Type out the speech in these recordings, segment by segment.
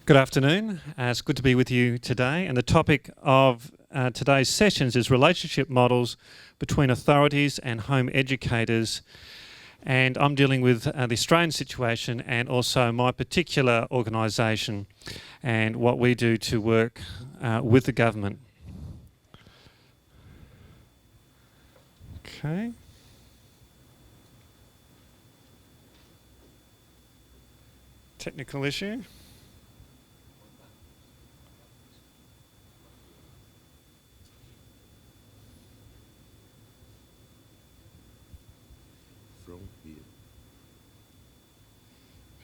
Good afternoon. It's good to be with you today, and the topic of today's sessions is relationship models between authorities and home educators, and I'm dealing with the Australian situation and also my particular organisation and what we do to work with the government. Okay. Technical issue.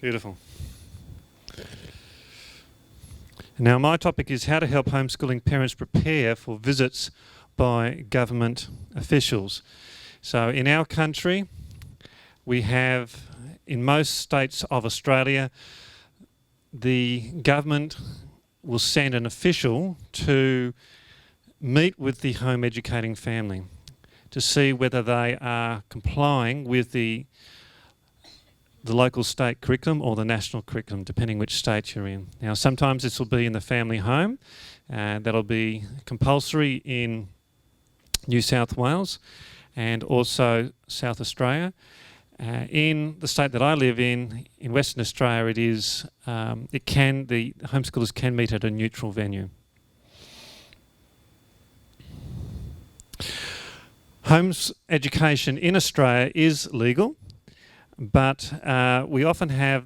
Beautiful. Now, my topic is how to help homeschooling parents prepare for visits by government officials. So in our country, we have, in most states of Australia, the government will send an official to meet with the home educating family to see whether they are complying with the local state curriculum or the national curriculum, depending which state you're in. Now, sometimes this will be in the family home, that'll be compulsory in New South Wales and also South Australia. In the state that I live in Western Australia, the homeschoolers can meet at a neutral venue. Homes education in Australia is legal, but we often have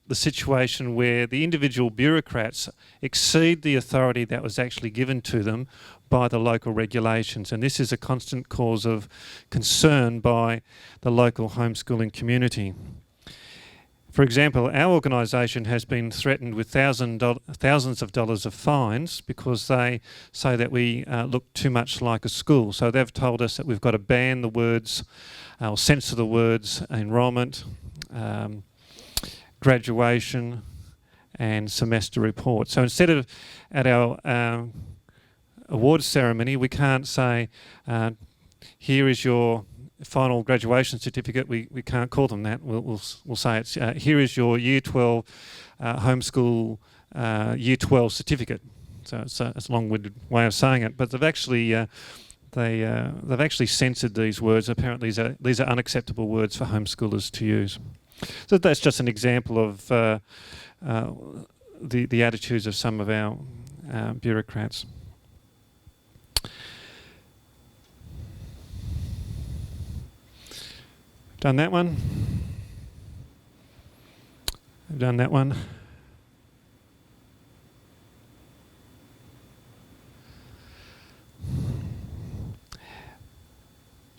the situation where the individual bureaucrats exceed the authority that was actually given to them by the local regulations, and this is a constant cause of concern by the local homeschooling community. For example, our organisation has been threatened with thousands of dollars of fines because they say that we look too much like a school. So they've told us that we've got to ban the words or censor the words enrolment, graduation and semester report. So instead of at our awards ceremony, we can't say, here is your final graduation certificate. We can't call them that. We'll say it's here is your Year 12 homeschool Year 12 certificate. So it's a long-winded way of saying it, but they've actually censored these words. Apparently, these are unacceptable words for homeschoolers to use. So that's just an example of the attitudes of some of our bureaucrats. Done that one. I've done that one.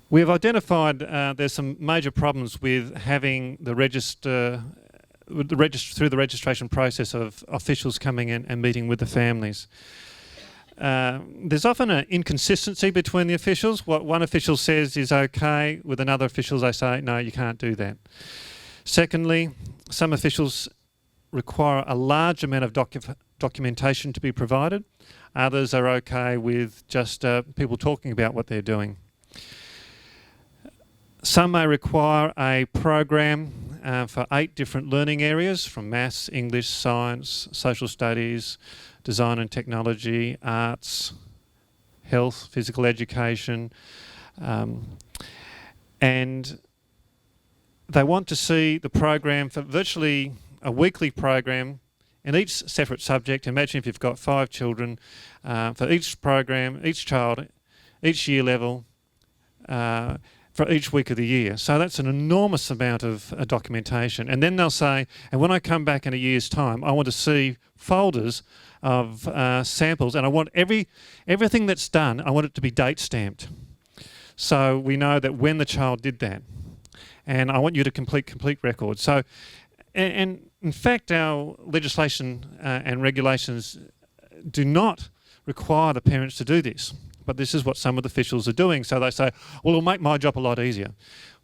We have identified there's some major problems with having the through the registration process of officials coming in and meeting with the families. There's often an inconsistency between the officials. What one official says is okay, with another official they say, no, you can't do that. Secondly, some officials require a large amount of documentation to be provided. Others are okay with just people talking about what they're doing. Some may require a program for 8 different learning areas, from maths, English, science, social studies, design and technology, arts, health, physical education, and they want to see the program for virtually a weekly program in each separate subject. Imagine if you've got 5 children, for each program, each child, each year level, for each week of the year. So that's an enormous amount of documentation. And then they'll say, and when I come back in a year's time, I want to see folders of samples, and I want everything that's done, I want it to be date stamped. So we know that when the child did that. And I want you to complete records. So, and in fact, our legislation and regulations do not require the parents to do this. But this is what some of the officials are doing. So they say, well, it'll make my job a lot easier.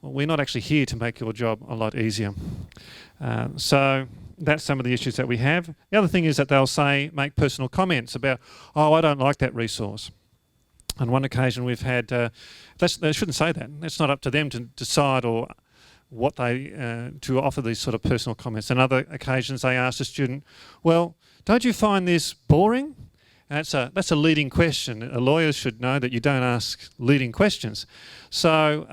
Well, we're not actually here to make your job a lot easier. So that's some of the issues that we have. The other thing is that they'll say, make personal comments about, oh, I don't like that resource. On one occasion we've had, they shouldn't say that. It's not up to them to decide or what they, to offer these sort of personal comments. On other occasions they ask a student, well, Don't you find this boring? That's a leading question. A lawyer should know that you don't ask leading questions. So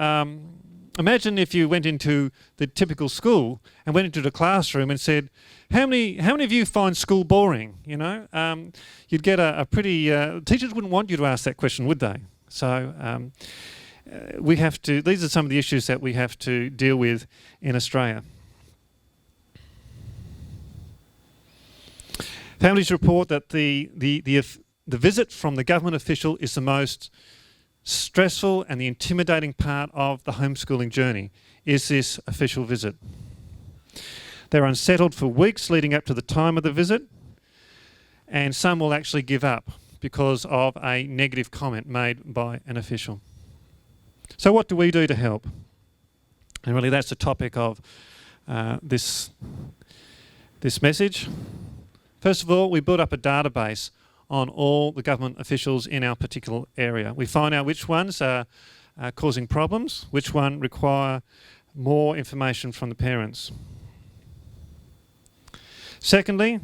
imagine if you went into the typical school and went into the classroom and said, how many of you find school boring? You know, you'd get a pretty... teachers wouldn't want you to ask that question, would they? So we have to... These are some of the issues that we have to deal with in Australia. Families report that the visit from the government official is the most stressful and the intimidating part of the homeschooling journey, is this official visit. They're unsettled for weeks leading up to the time of the visit, and some will actually give up because of a negative comment made by an official. So what do we do to help? And really that's the topic of this message. First of all, we build up a database on all the government officials in our particular area. We find out which ones are causing problems, which one require more information from the parents. Secondly,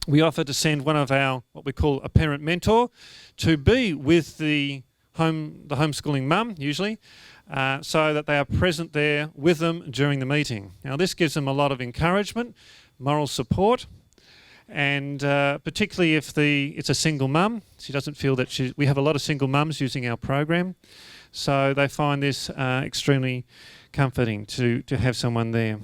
we offer to send one of our, what we call a parent mentor, to be with the homeschooling mum, usually, so that they are present there with them during the meeting. Now this gives them a lot of encouragement, moral support, and particularly if it's a single mum, she doesn't feel that we have a lot of single mums using our program, so they find this extremely comforting to have someone there.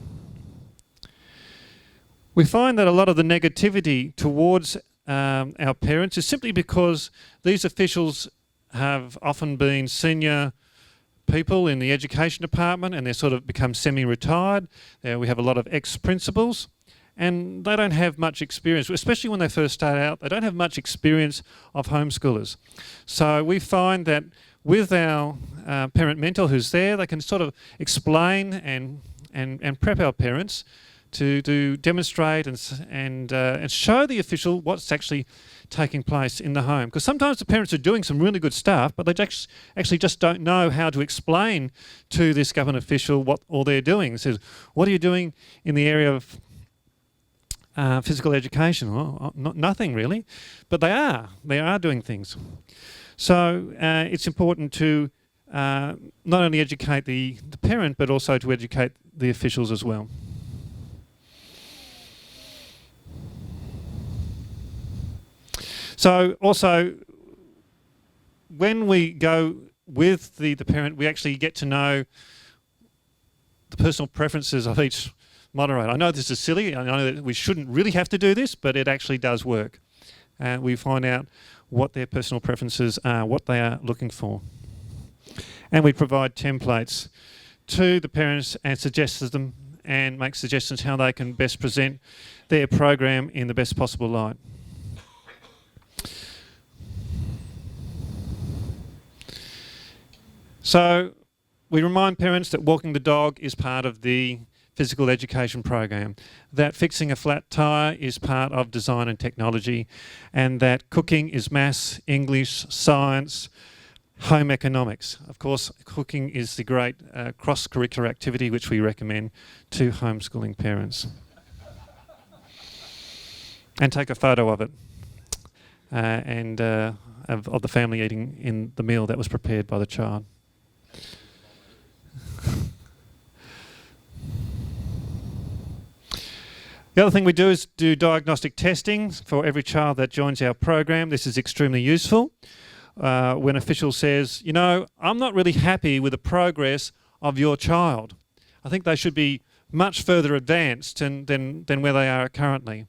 We find that a lot of the negativity towards our parents is simply because these officials have often been senior people in the education department and they're sort of become semi-retired. We have a lot of ex-principals. And they don't have much experience, especially when they first start out, they don't have much experience of homeschoolers. So we find that with our parent mentor who's there, they can sort of explain and prep our parents to demonstrate and show the official what's actually taking place in the home. Because sometimes the parents are doing some really good stuff, but they actually just don't know how to explain to this government official what all they're doing. It says, what are you doing in the area of physical education? Well, nothing really, but they are doing things. So it's important to not only educate the parent, but also to educate the officials as well. So also, when we go with the parent, we actually get to know the personal preferences of each moderator. I know this is silly, I know that we shouldn't really have to do this, but it actually does work. We find out what their personal preferences are, what they are looking for. And we provide templates to the parents and suggest to them and make suggestions how they can best present their program in the best possible light. So we remind parents that walking the dog is part of the physical education program, that fixing a flat tyre is part of design and technology, and that cooking is maths, English, science, home economics. Of course, cooking is the great cross-curricular activity which we recommend to homeschooling parents. And take a photo of it of the family eating in the meal that was prepared by the child. The other thing we do is do diagnostic testing for every child that joins our program. This is extremely useful. When an official says, you know, I'm not really happy with the progress of your child. I think they should be much further advanced than where they are currently.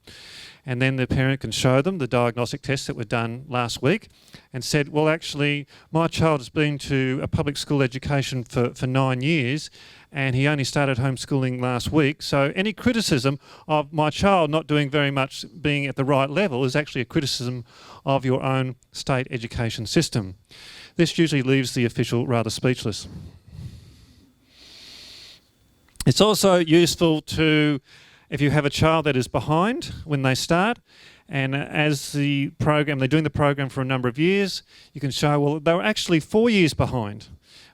And then the parent can show them the diagnostic tests that were done last week and said, well, actually, my child has been to a public school education for 9 years and he only started homeschooling last week. So any criticism of my child not doing very much, being at the right level, is actually a criticism of your own state education system. This usually leaves the official rather speechless. It's also useful to, if you have a child that is behind when they start, and as they're doing the program for a number of years, you can show, well, they were actually 4 years behind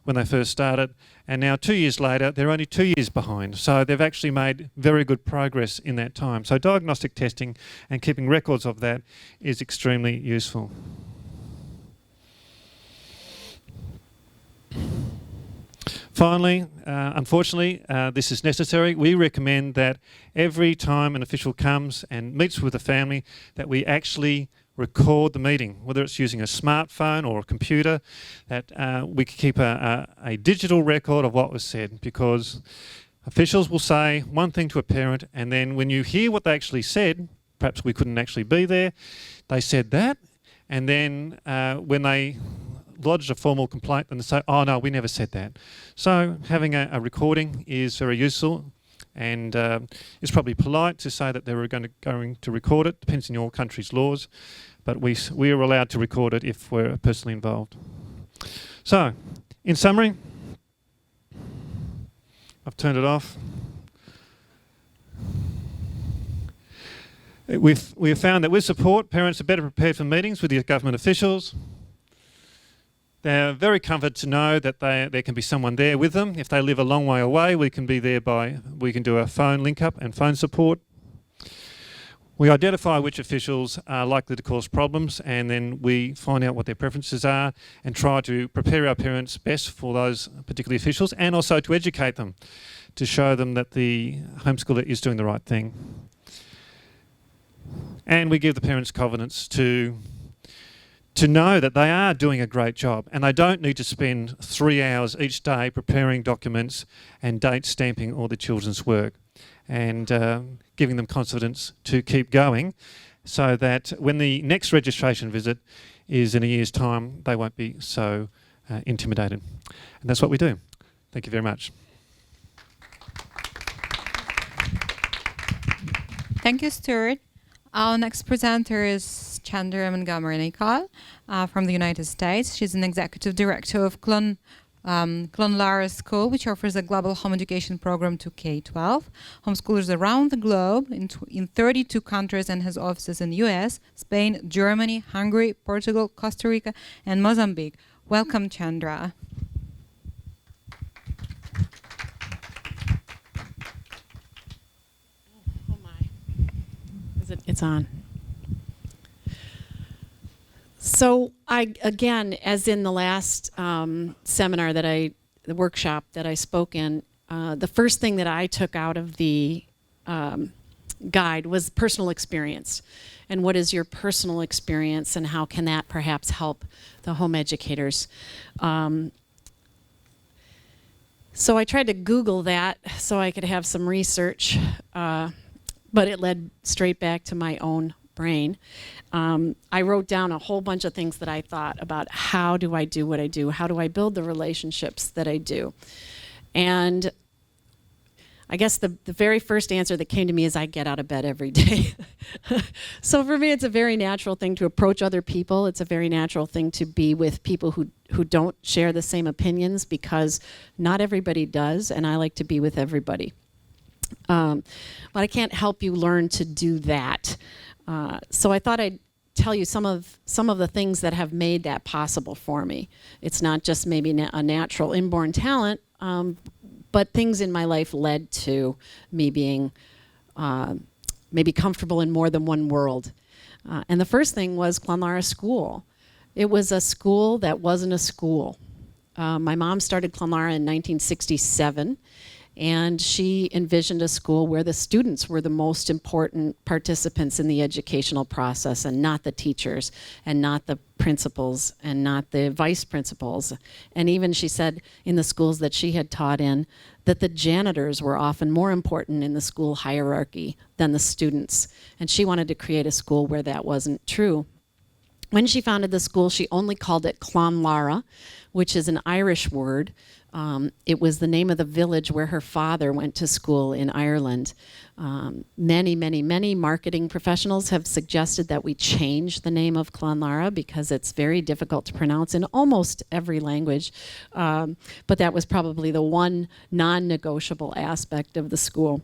when they first started, and now 2 years later they're only 2 years behind. So they've actually made very good progress in that time. So diagnostic testing and keeping records of that is extremely useful. Finally, unfortunately, this is necessary. We recommend that every time an official comes and meets with a family, that we actually record the meeting, whether it's using a smartphone or a computer, that we keep a digital record of what was said, because officials will say one thing to a parent, and then when you hear what they actually said, perhaps we couldn't actually be there, they said that, and then when they lodge a formal complaint, then they say, oh no, we never said that. So having a recording is very useful, and it's probably polite to say that they were going to record it, depends on your country's laws, but we are allowed to record it if we're personally involved. So, in summary, I've turned it off. We've found that with support, parents are better prepared for meetings with your government officials. They're very comforted to know that there can be someone there with them. If they live a long way away, we can be there we can do a phone link up and phone support. We identify which officials are likely to cause problems, and then we find out what their preferences are and try to prepare our parents best for those particular officials, and also to educate them, to show them that the homeschooler is doing the right thing. And we give the parents confidence to know that they are doing a great job, and they don't need to spend 3 hours each day preparing documents and date stamping all the children's work, and giving them confidence to keep going, so that when the next registration visit is in a year's time, they won't be so intimidated. And that's what we do. Thank you very much. Thank you, Stuart. Our next presenter is Chandra Montgomery Nicol from the United States. She's an executive director of Clonlara School, which offers a global home education program to K-12 homeschoolers around the globe in 32 countries, and has offices in the US, Spain, Germany, Hungary, Portugal, Costa Rica, and Mozambique. Welcome, Chandra. It's on. So again, as in the last seminar the workshop that I spoke in, the first thing that I took out of the guide was personal experience. And what is your personal experience, and how can that perhaps help the home educators? So I tried to Google that so I could have some research, but it led straight back to my own brain. I wrote down a whole bunch of things that I thought about. How do I do what I do? How do I build the relationships that I do? And I guess the very first answer that came to me is I get out of bed every day. So for me, it's a very natural thing to approach other people. It's a very natural thing to be with people who don't share the same opinions, because not everybody does, and I like to be with everybody. But I can't help you learn to do that. So I thought I'd tell you some of the things that have made that possible for me. It's not just maybe a natural inborn talent, but things in my life led to me being maybe comfortable in more than one world. And the first thing was Clonlara School. It was a school that wasn't a school. My mom started Clonlara in 1967. And she envisioned a school where the students were the most important participants in the educational process, and not the teachers, and not the principals, and not the vice principals. And even she said in the schools that she had taught in, that the janitors were often more important in the school hierarchy than the students. And she wanted to create a school where that wasn't true. When she founded the school, she only called it Clonlara, which is an Irish word. It was the name of the village where her father went to school in Ireland. Many marketing professionals have suggested that we change the name of Clonlara, because it's very difficult to pronounce in almost every language. But that was probably the one non-negotiable aspect of the school.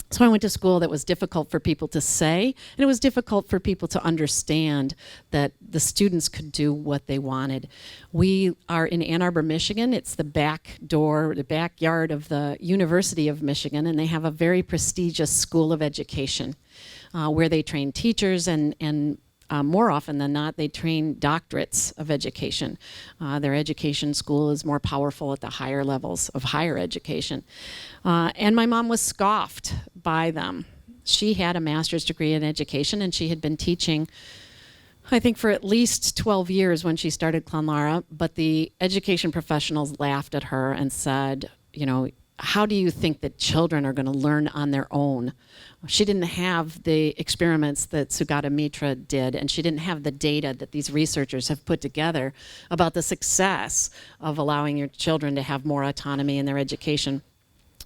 So I went to school that was difficult for people to say, and it was difficult for people to understand that the students could do what they wanted. We are in Ann Arbor, Michigan. It's the back door, the backyard of the University of Michigan, and they have a very prestigious school of education where they train teachers and more often than not, they train doctorates of education. Their education school is more powerful at the higher levels of higher education. And my mom was scoffed by them. She had a master's degree in education, and she had been teaching, I think, for at least 12 years when she started Clonlara, but the education professionals laughed at her and said, you know, how do you think that children are going to learn on their own? She didn't have the experiments that Sugata Mitra did, and she didn't have the data that these researchers have put together about the success of allowing your children to have more autonomy in their education.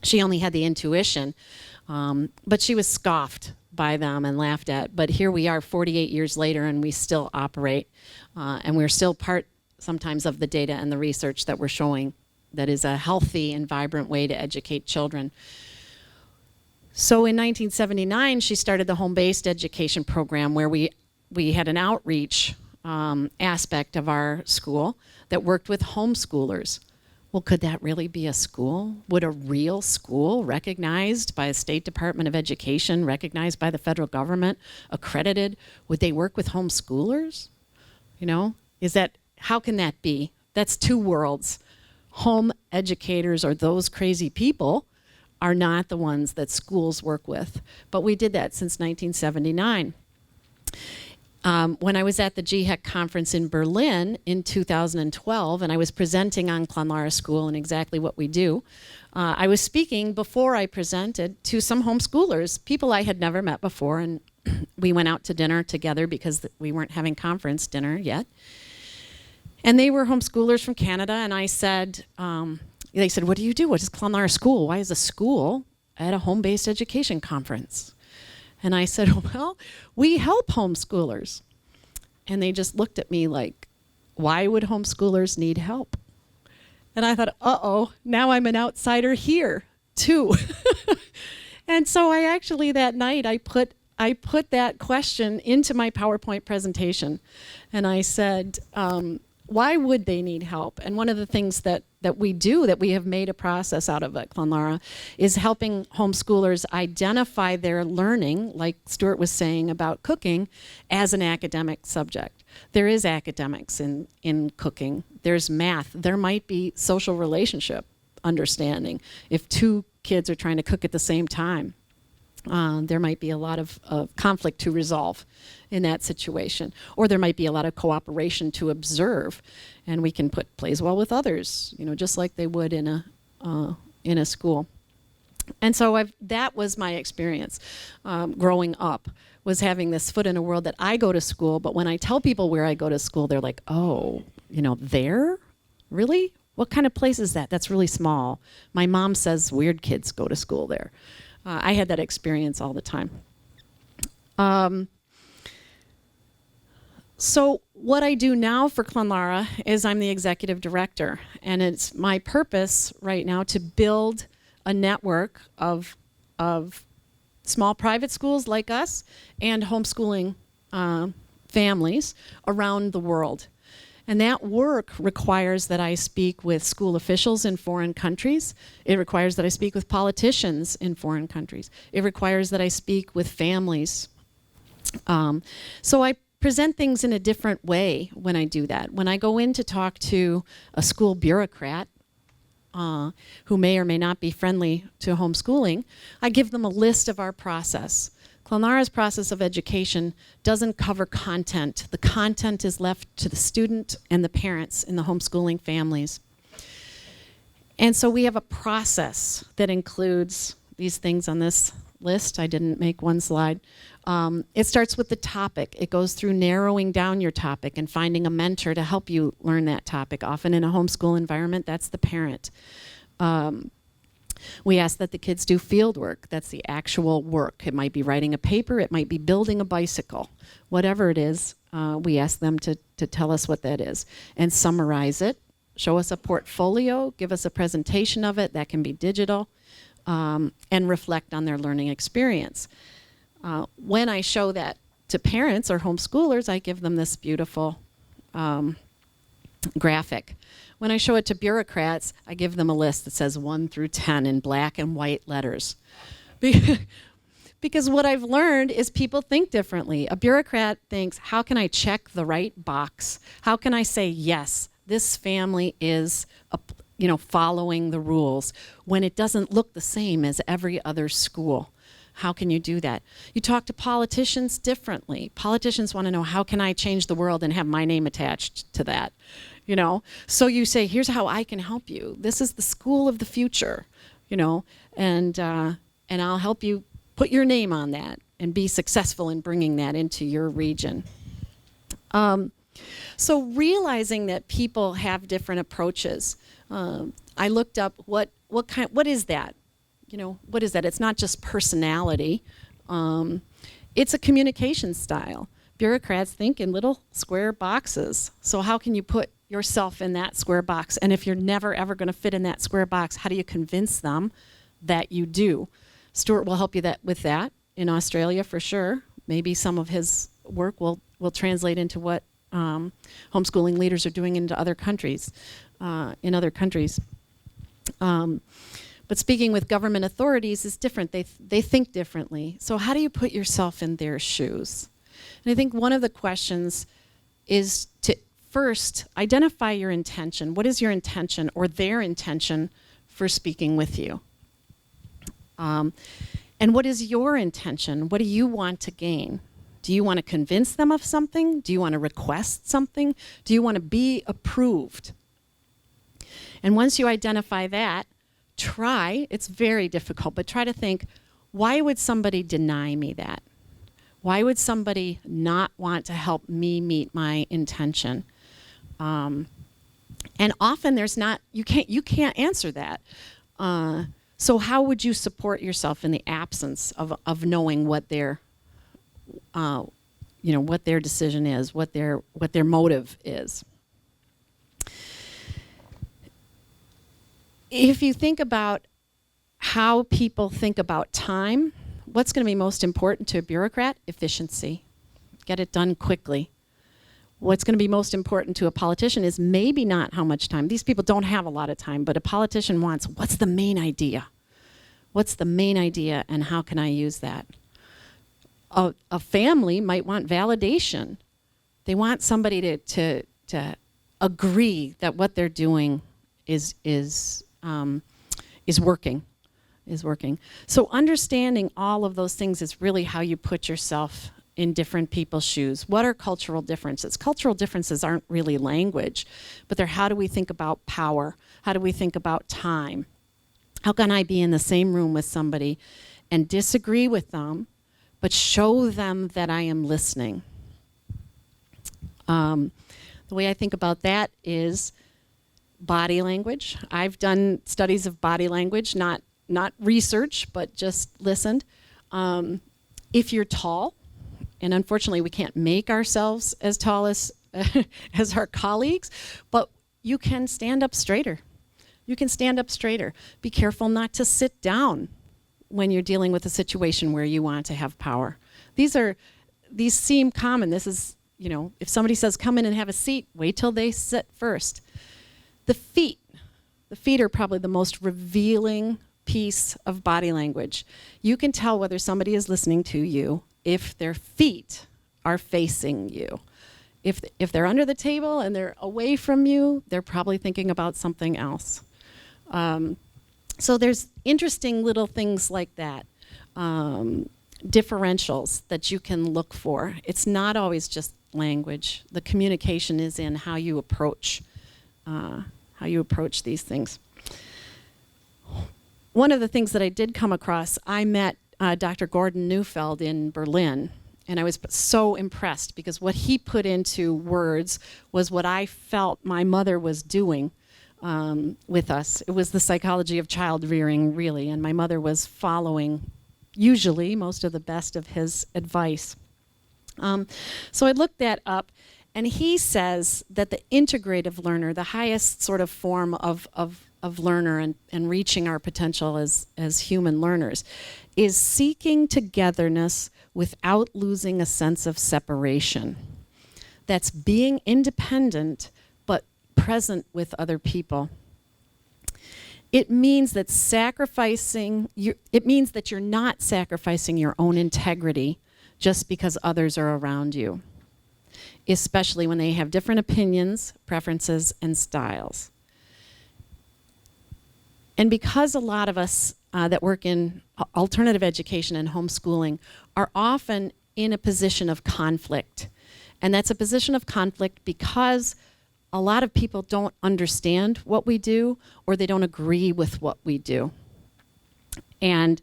She only had the intuition, but she was scoffed by them and laughed at. But here we are 48 years later, and we still operate, and we're still part sometimes of the data and the research that we're showing that is a healthy and vibrant way to educate children. So in 1979, she started the home-based education program where we had an outreach aspect of our school that worked with homeschoolers. Well, could that really be a school? Would a real school recognized by a State Department of Education, recognized by the federal government, accredited, would they work with homeschoolers? You know, how can that be? That's two worlds. Home educators or those crazy people are not the ones that schools work with. But we did that since 1979. When I was at the GHEC conference in Berlin in 2012, and I was presenting on Clonlara School and exactly what we do, I was speaking before I presented to some homeschoolers, people I had never met before, and we went out to dinner together because we weren't having conference dinner yet. And they were homeschoolers from Canada, and I said, they said, what do you do? What is Clonlara School? Why is a school at a home-based education conference? And I said, well, we help homeschoolers. And they just looked at me like, why would homeschoolers need help? And I thought, uh-oh, now I'm an outsider here, too. And so I actually, that night, I put that question into my PowerPoint presentation. And I said, why would they need help? And one of the things that we do, that we have made a process out of at Clonlara, is helping homeschoolers identify their learning, like Stuart was saying about cooking, as an academic subject. There is academics in cooking. There's math. There might be social relationship understanding. If two kids are trying to cook at the same time, there might be a lot of conflict to resolve in that situation. Or there might be a lot of cooperation to observe, and we can plays well with others, you know, just like they would in a school. And so that was my experience growing up, was having this foot in a world that I go to school, but when I tell people where I go to school, they're like, oh, you know, there? Really? What kind of place is that? That's really small. My mom says weird kids go to school there. I had that experience all the time. So what I do now for Clonlara is I'm the executive director, and it's my purpose right now to build a network of small private schools like us and homeschooling families around the world. And that work requires that I speak with school officials in foreign countries. It requires that I speak with politicians in foreign countries. It requires that I speak with families. So I present things in a different way when I do that. When I go in to talk to a school bureaucrat who may or may not be friendly to homeschooling, I give them a list of our process. Clonara's process of education doesn't cover content. The content is left to the student and the parents in the homeschooling families. And so we have a process that includes these things on this list. I didn't make one slide. It starts with the topic. It goes through narrowing down your topic and finding a mentor to help you learn that topic. Often in a homeschool environment, that's the parent. We ask that the kids do field work. That's the actual work. It might be writing a paper. It might be building a bicycle. Whatever it is, we ask them to tell us what that is and summarize it. Show us a portfolio. Give us a presentation of it. That can be digital. and reflect on their learning experience. When I show that to parents or homeschoolers, I give them this beautiful graphic. When I show it to bureaucrats, I give them a list that says 1 through 10 in black and white letters. Because what I've learned is people think differently. A bureaucrat thinks, how can I check the right box? How can I say, yes, this family is following the rules when it doesn't look the same as every other school? How can you do that? You talk to politicians differently. Politicians want to know, how can I change the world and have my name attached to that? So you say, here's how I can help you. This is the school of the future, and I'll help you put your name on that and be successful in bringing that into your region. So realizing that people have different approaches, I looked up what is that? What is that? It's not just personality. It's a communication style. Bureaucrats think in little square boxes. So how can you put yourself in that square box? And if you're never, ever going to fit in that square box, how do you convince them that you do? Stuart will help you with that in Australia for sure. Maybe some of his work will translate into what homeschooling leaders are doing into other countries, in other countries. But speaking with government authorities is different. They think differently. So how do you put yourself in their shoes? And I think one of the questions is to first identify your intention. What is your intention or their intention for speaking with you? And what is your intention? What do you want to gain? Do you want to convince them of something? Do you want to request something? Do you want to be approved? And once you identify that, it's very difficult, but try to think, why would somebody deny me that? Why would somebody not want to help me meet my intention? And often you can't answer that. So how would you support yourself in the absence of knowing what their decision is, what their motive is? If you think about how people think about time, what's going to be most important to a bureaucrat? Efficiency. Get it done quickly. What's going to be most important to a politician is maybe not how much time. These people don't have a lot of time, but a politician wants, what's the main idea? What's the main idea and how can I use that? A family might want validation. They want somebody to agree that what they're doing is working. So understanding all of those things is really how you put yourself in different people's shoes. What are cultural differences? Cultural differences aren't really language, but they're how do we think about power? How do we think about time? How can I be in the same room with somebody and disagree with them, but show them that I am listening? The way I think about that is body language. I've done studies of body language, not research, but just listened. If you're tall, and unfortunately we can't make ourselves as tall as as our colleagues, but you can stand up straighter. You can stand up straighter. Be careful not to sit down when you're dealing with a situation where you want to have power. These seem common. This is, if somebody says come in and have a seat, wait till they sit first. The feet are probably the most revealing piece of body language. You can tell whether somebody is listening to you if their feet are facing you. If they're under the table and they're away from you, they're probably thinking about something else. So there's interesting little things like that, differentials that you can look for. It's not always just language. The communication is in how you approach these things. One of the things that I did come across, I met Dr. Gordon Neufeld in Berlin, and I was so impressed because what he put into words was what I felt my mother was doing with us. It was the psychology of child rearing, really, and my mother was following, usually, most of the best of his advice. So I looked that up, And he says that the integrative learner, the highest sort of form of learner and reaching our potential as human learners, is seeking togetherness without losing a sense of separation. That's being independent but present with other people. It means that you're not sacrificing your own integrity just because others are around you, especially when they have different opinions, preferences, and styles. And because a lot of us that work in alternative education and homeschooling are often in a position of conflict, and that's a position of conflict because a lot of people don't understand what we do, or they don't agree with what we do. And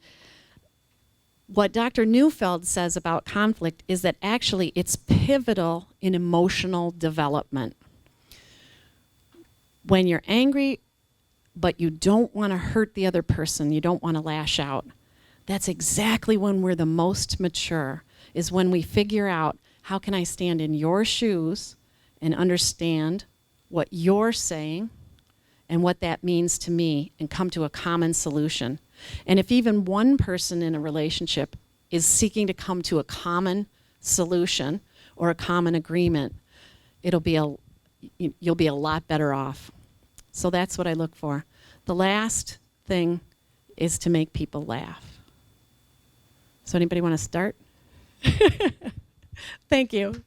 what Dr. Neufeld says about conflict is that actually it's pivotal in emotional development. When you're angry, but you don't want to hurt the other person, you don't want to lash out, that's exactly when we're the most mature, is when we figure out, how can I stand in your shoes and understand what you're saying and what that means to me, and come to a common solution. And if even one person in a relationship is seeking to come to a common solution or a common agreement, you'll be a lot better off. So that's what I look for. The last thing is to make people laugh. So anybody want to start? Thank you.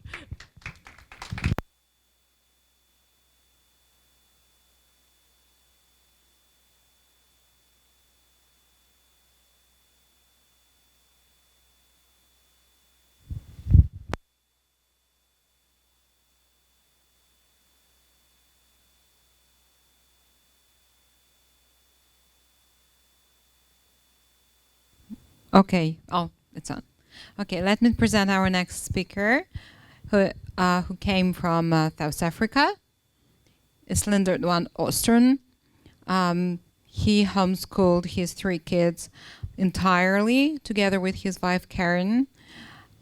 Okay. Oh, it's on. Okay, let me present our next speaker, who came from South Africa. It's Leendert van Oostrum. He homeschooled his 3 kids entirely, together with his wife Karen.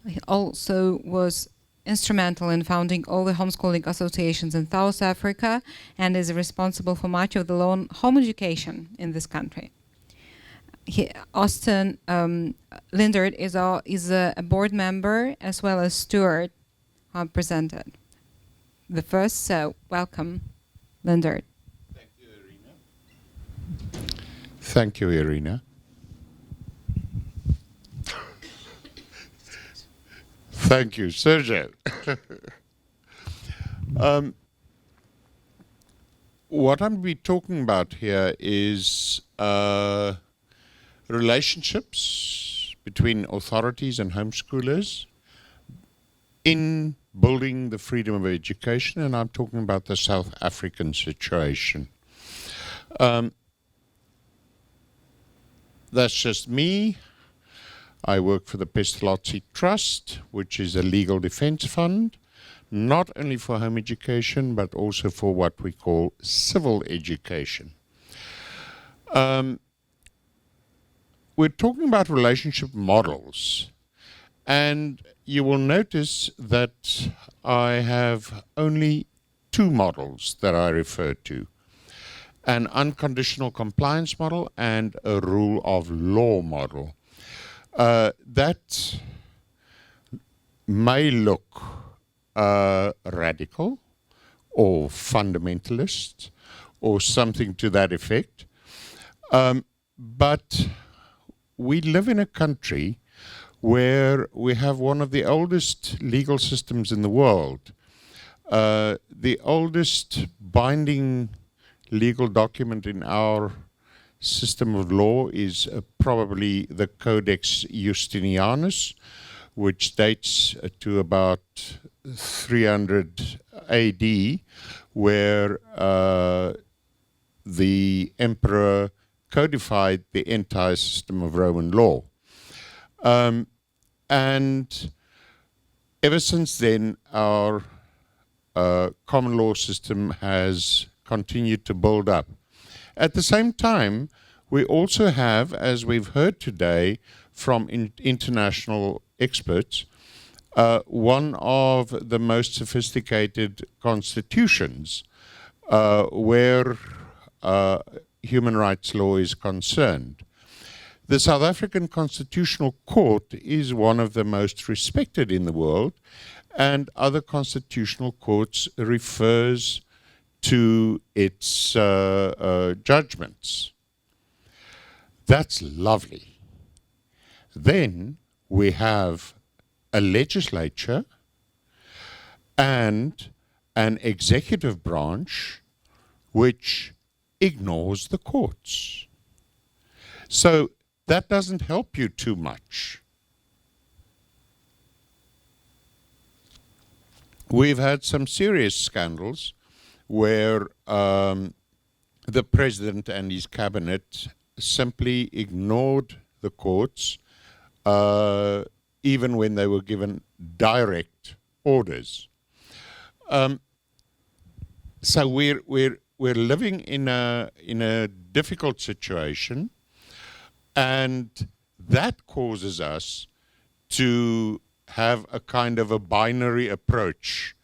He also was instrumental in founding all the homeschooling associations in South Africa, and is responsible for much of the home education in this country. Leendert is a board member, as well as Stuart, presented the first. So welcome, Leendert. Thank you, Irina. Thank you, Irina. Thank you, Sergio. What I'm going to be talking about here is relationships between authorities and homeschoolers in building the freedom of education, and I'm talking about the South African situation. That's just me. I work for the Pestalozzi Trust, which is a legal defense fund, not only for home education, but also for what we call civil education. We're talking about relationship models, and you will notice that I have only 2 models that I refer to: an unconditional compliance model and a rule of law model. That may look radical or fundamentalist or something to that effect, but we live in a country where we have one of the oldest legal systems in the world. The oldest binding legal document in our system of law is probably the Codex Justinianus, which dates to about 300 AD, where the emperor codified the entire system of Roman law. And ever since then, our common law system has continued to build up. At the same time, we also have, as we've heard today from international experts, one of the most sophisticated constitutions where human rights law is concerned. The South African Constitutional Court is one of the most respected in the world, and other constitutional courts refers to its judgments. That's lovely. Then we have a legislature and an executive branch which ignores the courts. So that doesn't help you too much. We've had some serious scandals where the president and his cabinet simply ignored the courts, even when they were given direct orders. So we're living in a difficult situation, and that causes us to have a kind of a binary approach.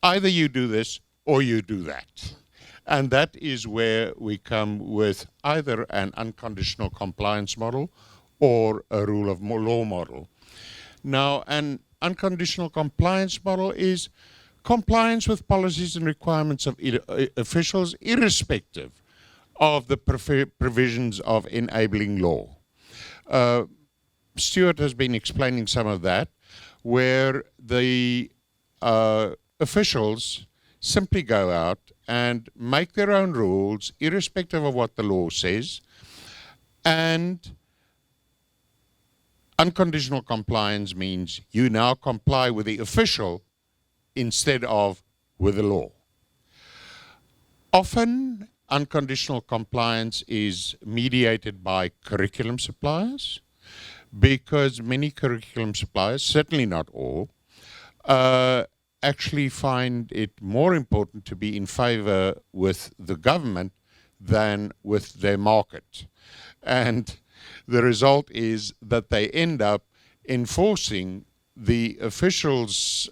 Either you do this or you do that. And that is where we come with either an unconditional compliance model or a rule of law model. Now, an unconditional compliance model is compliance with policies and requirements of officials irrespective of the provisions of enabling law. Stuart has been explaining some of that, where the officials simply go out and make their own rules irrespective of what the law says, and unconditional compliance means you now comply with the official instead of with the law. Often, unconditional compliance is mediated by curriculum suppliers, because many curriculum suppliers, certainly not all, actually find it more important to be in favor with the government than with their market. And the result is that they end up enforcing the officials'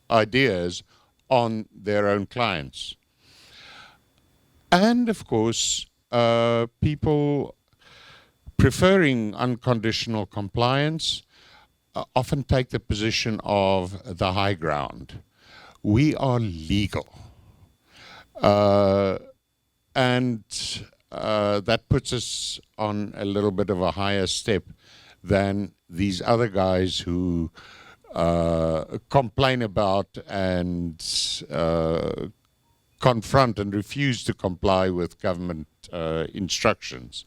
ideas on their own clients. And of course, people preferring unconditional compliance often take the position of the high ground. We are legal. And that puts us on a little bit of a higher step than these other guys who complain about and confront and refuse to comply with government instructions.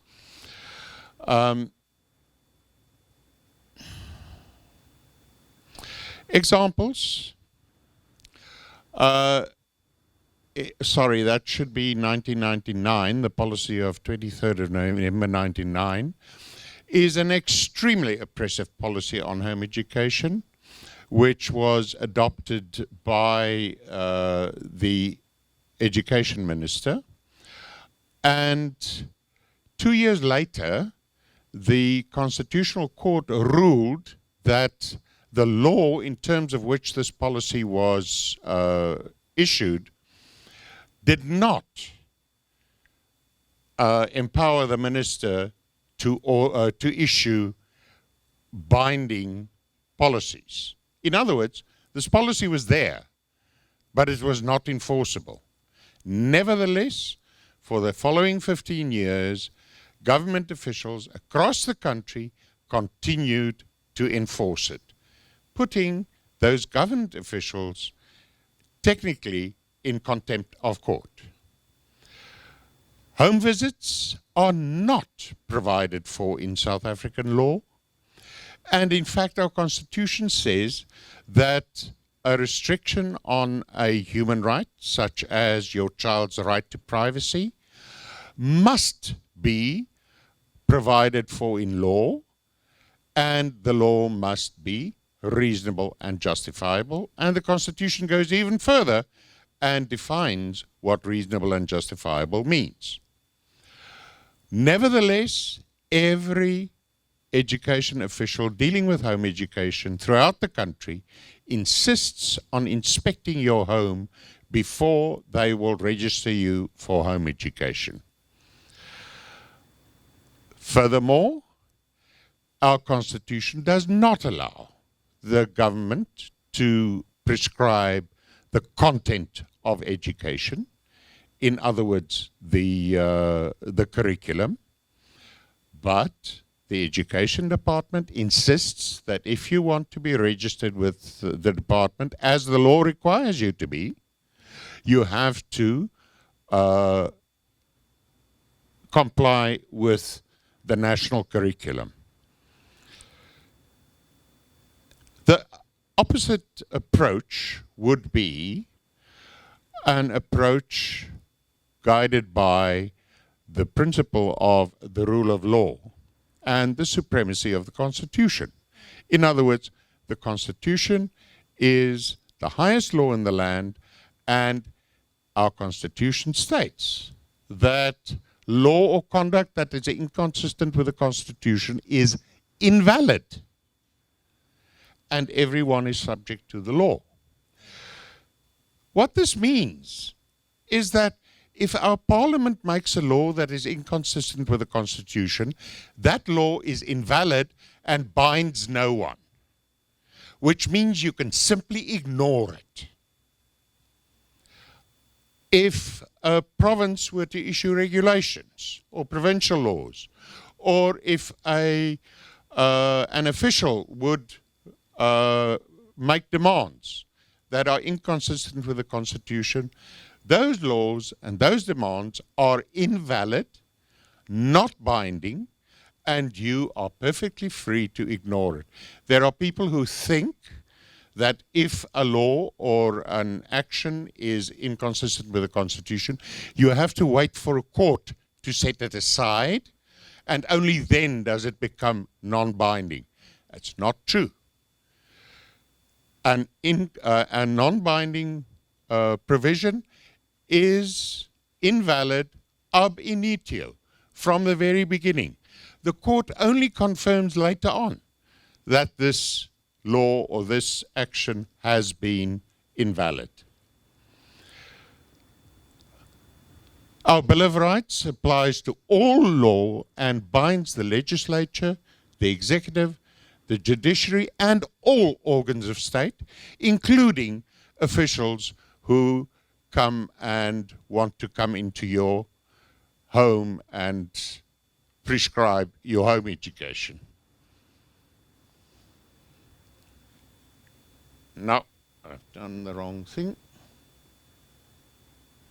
Examples. Sorry, that should be 1999. The policy of 23rd of November 1999 is an extremely oppressive policy on home education, which was adopted by the education minister. And 2 years later, the Constitutional Court ruled that the law in terms of which this policy was issued did not empower the minister to issue binding policies. In other words, this policy was there, but it was not enforceable. Nevertheless, for the following 15 years, government officials across the country continued to enforce it, putting those government officials technically in contempt of court. Home visits are not provided for in South African law. And in fact, our Constitution says that a restriction on a human right, such as your child's right to privacy, must be provided for in law, and the law must be reasonable and justifiable. And the Constitution goes even further and defines what reasonable and justifiable means. Nevertheless, every education official dealing with home education throughout the country insists on inspecting your home before they will register you for home education. Furthermore, our Constitution does not allow the government to prescribe the content of education, in other words, the curriculum, but the Education Department insists that if you want to be registered with the department, as the law requires you to be, you have to comply with the national curriculum. The opposite approach would be an approach guided by the principle of the rule of law and the supremacy of the Constitution. In other words, the Constitution is the highest law in the land, and our Constitution states that law or conduct that is inconsistent with the Constitution is invalid, and everyone is subject to the law. What this means is that if our parliament makes a law that is inconsistent with the Constitution, that law is invalid and binds no one, which means you can simply ignore it. If a province were to issue regulations or provincial laws, or if an official would make demands that are inconsistent with the Constitution, those laws and those demands are invalid, not binding, and you are perfectly free to ignore it. There are people who think that if a law or an action is inconsistent with the Constitution, you have to wait for a court to set it aside, and only then does it become non-binding. That's not true. A non-binding provision is invalid ab initio, from the very beginning. The court only confirms later on that this law or this action has been invalid. Our Bill of Rights applies to all law and binds the legislature, the executive, the judiciary, and all organs of state, including officials who come and want to come into your home and prescribe your home education. No, I've done the wrong thing.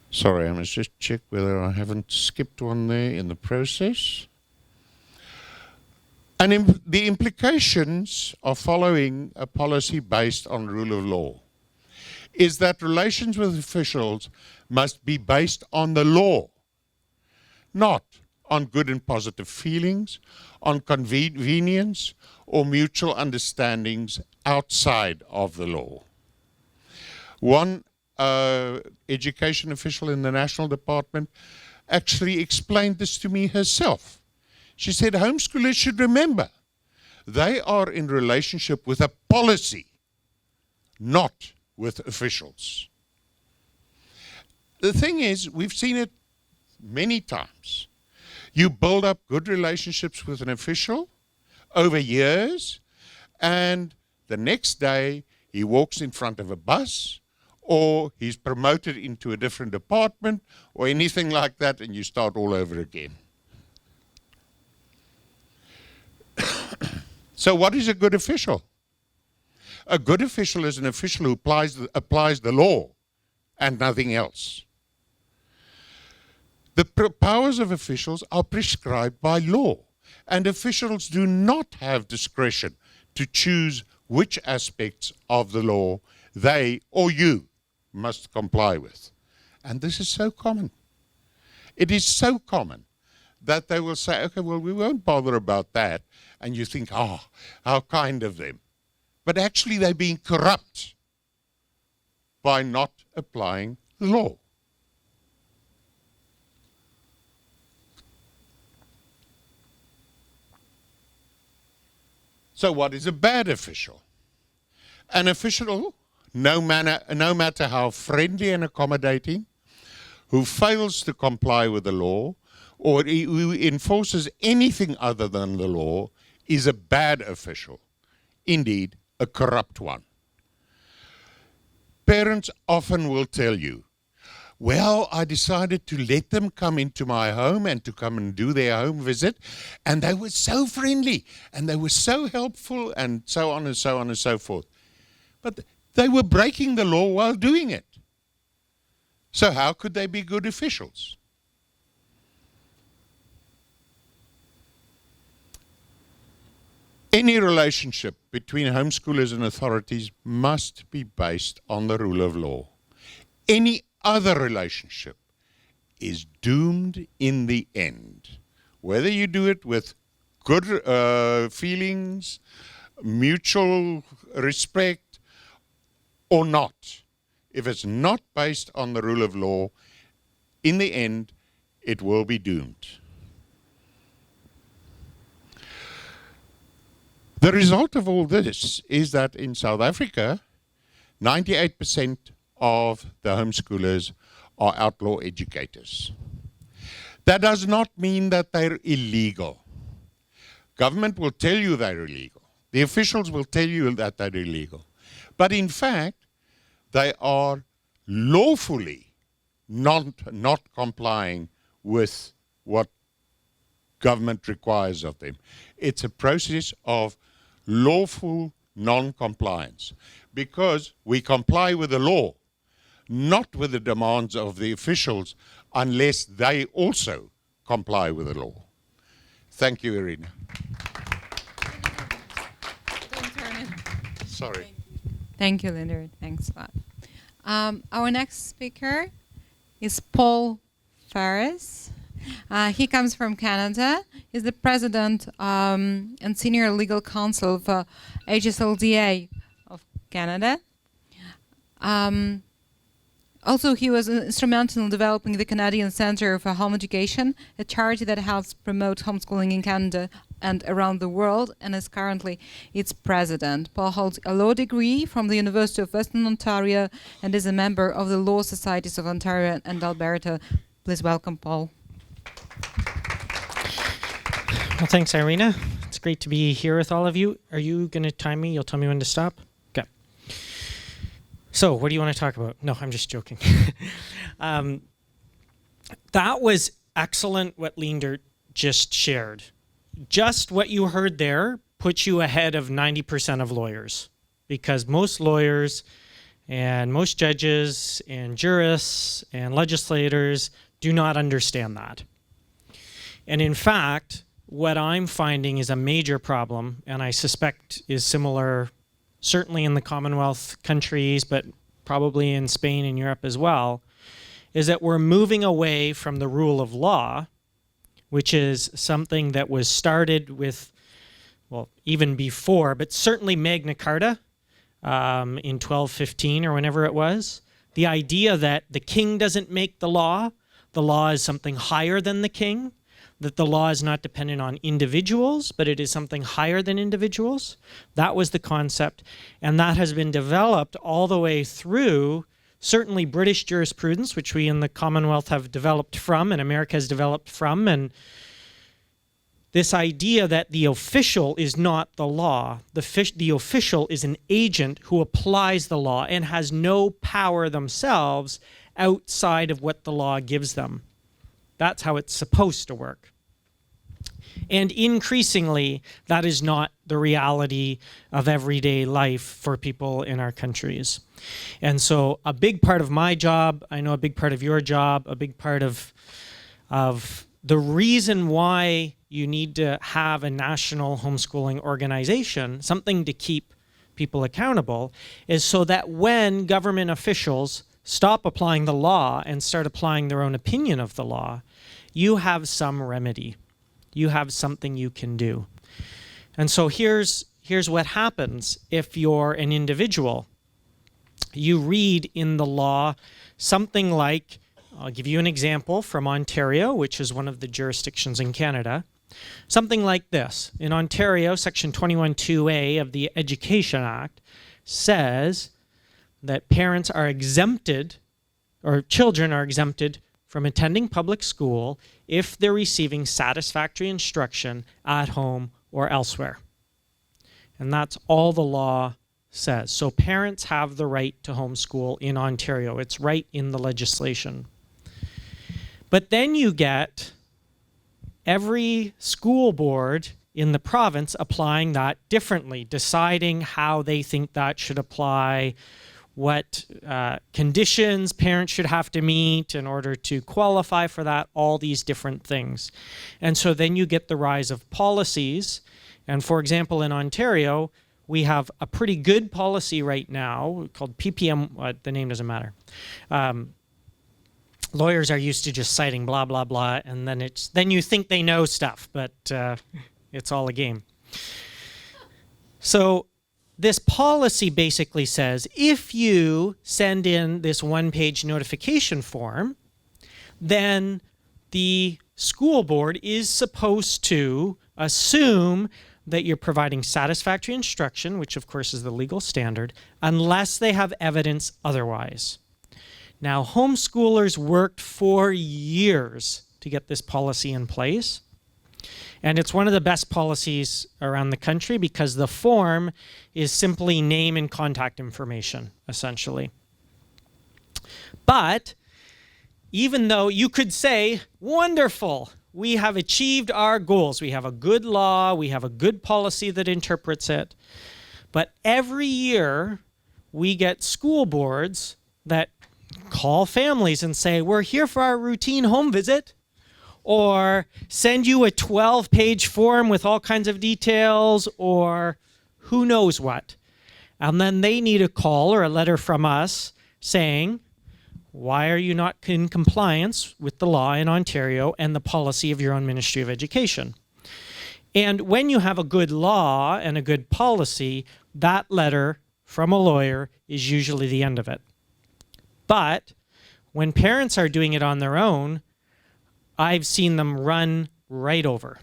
Sorry, I must just check whether I haven't skipped one there in the process. And the implications of following a policy based on rule of law is that relations with officials must be based on the law, not on good and positive feelings, on convenience, or mutual understandings outside of the law. One education official in the National Department actually explained this to me herself. She said homeschoolers should remember they are in relationship with a policy, not with officials. The thing is, we've seen it many times. You build up good relationships with an official over years, and the next day he walks in front of a bus, or he's promoted into a different department, or anything like that, and you start all over again. So what is a good official? A good official is an official who applies the law and nothing else. The powers of officials are prescribed by law, and officials do not have discretion to choose which aspects of the law they or you must comply with. And this is so common. It is so common that they will say, okay, well, we won't bother about that. And you think, oh, how kind of them. But actually they're being corrupt by not applying the law. So what is a bad official? An official, no matter how friendly and accommodating, who fails to comply with the law or who enforces anything other than the law is a bad official, indeed a corrupt one. Parents often will tell you, well, I decided to let them come into my home and to come and do their home visit, and they were so friendly and they were so helpful and so on and so on and so forth. But they were breaking the law while doing it. So how could they be good officials? Any relationship between homeschoolers and authorities must be based on the rule of law. Any other relationship is doomed in the end. Whether you do it with good feelings, mutual respect, or not, if it's not based on the rule of law, in the end, it will be doomed. The result of all this is that in South Africa, 98% of the homeschoolers are outlaw educators. That does not mean that they're illegal. Government will tell you they're illegal. The officials will tell you that they're illegal. But in fact, they are lawfully not complying with what government requires of them. It's a process of lawful non-compliance because we comply with the law, not with the demands of the officials unless they also comply with the law. Thank you, Irina. Sorry. Thank you, Leendert. Thanks a lot. Our next speaker is Paul Faris. He comes from Canada. He's the president and senior legal counsel for HSLDA of Canada. Also, he was instrumental in developing the Canadian Centre for Home Education, a charity that helps promote homeschooling in Canada and around the world, and is currently its president. Paul holds a law degree from the University of Western Ontario and is a member of the Law Societies of Ontario and Alberta. Please welcome Paul. Well, thanks, Irina. It's great to be here with all of you. Are you going to time me? You'll tell me when to stop? Okay. So, what do you want to talk about? No, I'm just joking. That was excellent what Leendert just shared. Just what you heard there puts you ahead of 90% of lawyers, because most lawyers and most judges and jurists and legislators do not understand that. And in fact, what I'm finding is a major problem, and I suspect is similar certainly in the Commonwealth countries, but probably in Spain and Europe as well, is that we're moving away from the rule of law, which is something that was started with, well, even before, but certainly Magna Carta in 1215 or whenever it was. The idea that the king doesn't make the law is something higher than the king, that the law is not dependent on individuals, but it is something higher than individuals. That was the concept, and that has been developed all the way through certainly British jurisprudence, which we in the Commonwealth have developed from, and America has developed from, and this idea that the official is not the law. The official is an agent who applies the law and has no power themselves outside of what the law gives them. That's how it's supposed to work. And increasingly, that is not the reality of everyday life for people in our countries. And so a big part of my job, I know a big part of your job, a big part of the reason why you need to have a national homeschooling organization, something to keep people accountable, is so that when government officials stop applying the law and start applying their own opinion of the law, you have some remedy. You have something you can do. And so here's what happens if you're an individual. You read in the law something like, I'll give you an example from Ontario, which is one of the jurisdictions in Canada. Something like this. In Ontario, Section 21(2)A of the Education Act says that parents are exempted, or children are exempted from attending public school if they're receiving satisfactory instruction at home or elsewhere. And that's all the law says. So parents have the right to homeschool in Ontario. It's right in the legislation. But then you get every school board in the province applying that differently, deciding how they think that should apply, what conditions parents should have to meet in order to qualify for that, all these different things. And so then you get the rise of policies. And for example, in Ontario, we have a pretty good policy right now called PPM, the name doesn't matter. Lawyers are used to just citing blah, blah, blah, and then you think they know stuff, but it's all a game. So this policy basically says if you send in this one-page notification form, then the school board is supposed to assume that you're providing satisfactory instruction, which of course is the legal standard, unless they have evidence otherwise. Now, homeschoolers worked for years to get this policy in place. And it's one of the best policies around the country because the form is simply name and contact information, essentially. But even though you could say, wonderful, we have achieved our goals. We have a good law. We have a good policy that interprets it. But every year we get school boards that call families and say, we're here for our routine home visit, or send you a 12-page form with all kinds of details, or who knows what. And then they need a call or a letter from us saying, why are you not in compliance with the law in Ontario and the policy of your own Ministry of Education? And when you have a good law and a good policy, that letter from a lawyer is usually the end of it. But when parents are doing it on their own, I've seen them run right over.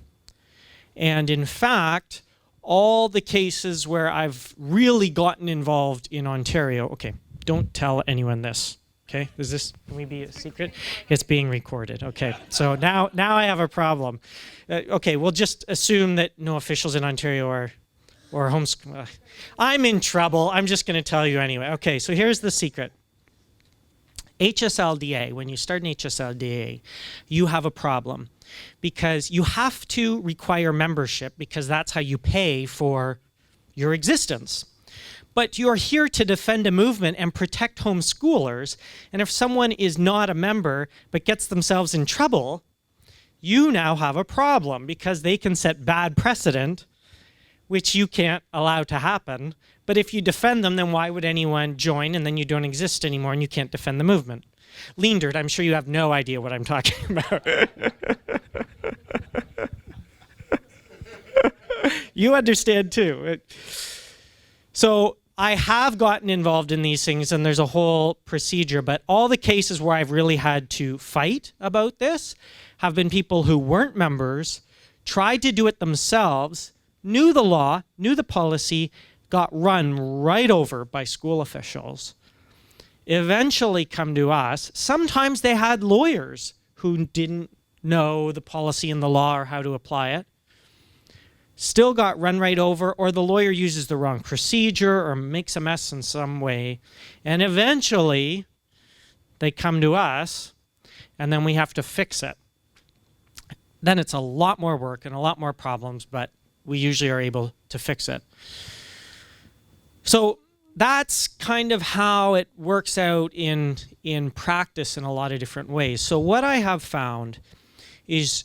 And in fact, all the cases where I've really gotten involved in Ontario, okay, don't tell anyone this, okay? Can we be a secret? It's being recorded, okay. So now I have a problem. Okay, we'll just assume that no officials in Ontario or homeschool. I'm in trouble, I'm just gonna tell you anyway. Okay, so here's the secret. HSLDA, when you start an HSLDA, you have a problem because you have to require membership because that's how you pay for your existence. But you're here to defend a movement and protect homeschoolers, and if someone is not a member but gets themselves in trouble, you now have a problem because they can set bad precedent, which you can't allow to happen. But if you defend them, then why would anyone join, and then you don't exist anymore and you can't defend the movement? Leendert, I'm sure you have no idea what I'm talking about. You understand too. So I have gotten involved in these things, and there's a whole procedure, but all the cases where I've really had to fight about this have been people who weren't members, tried to do it themselves, knew the law, knew the policy, got run right over by school officials, eventually come to us. Sometimes they had lawyers who didn't know the policy and the law or how to apply it, still got run right over, or the lawyer uses the wrong procedure or makes a mess in some way, and eventually they come to us, and then we have to fix it. Then it's a lot more work and a lot more problems, but we usually are able to fix it. So that's kind of how it works out in practice in a lot of different ways. So what I have found is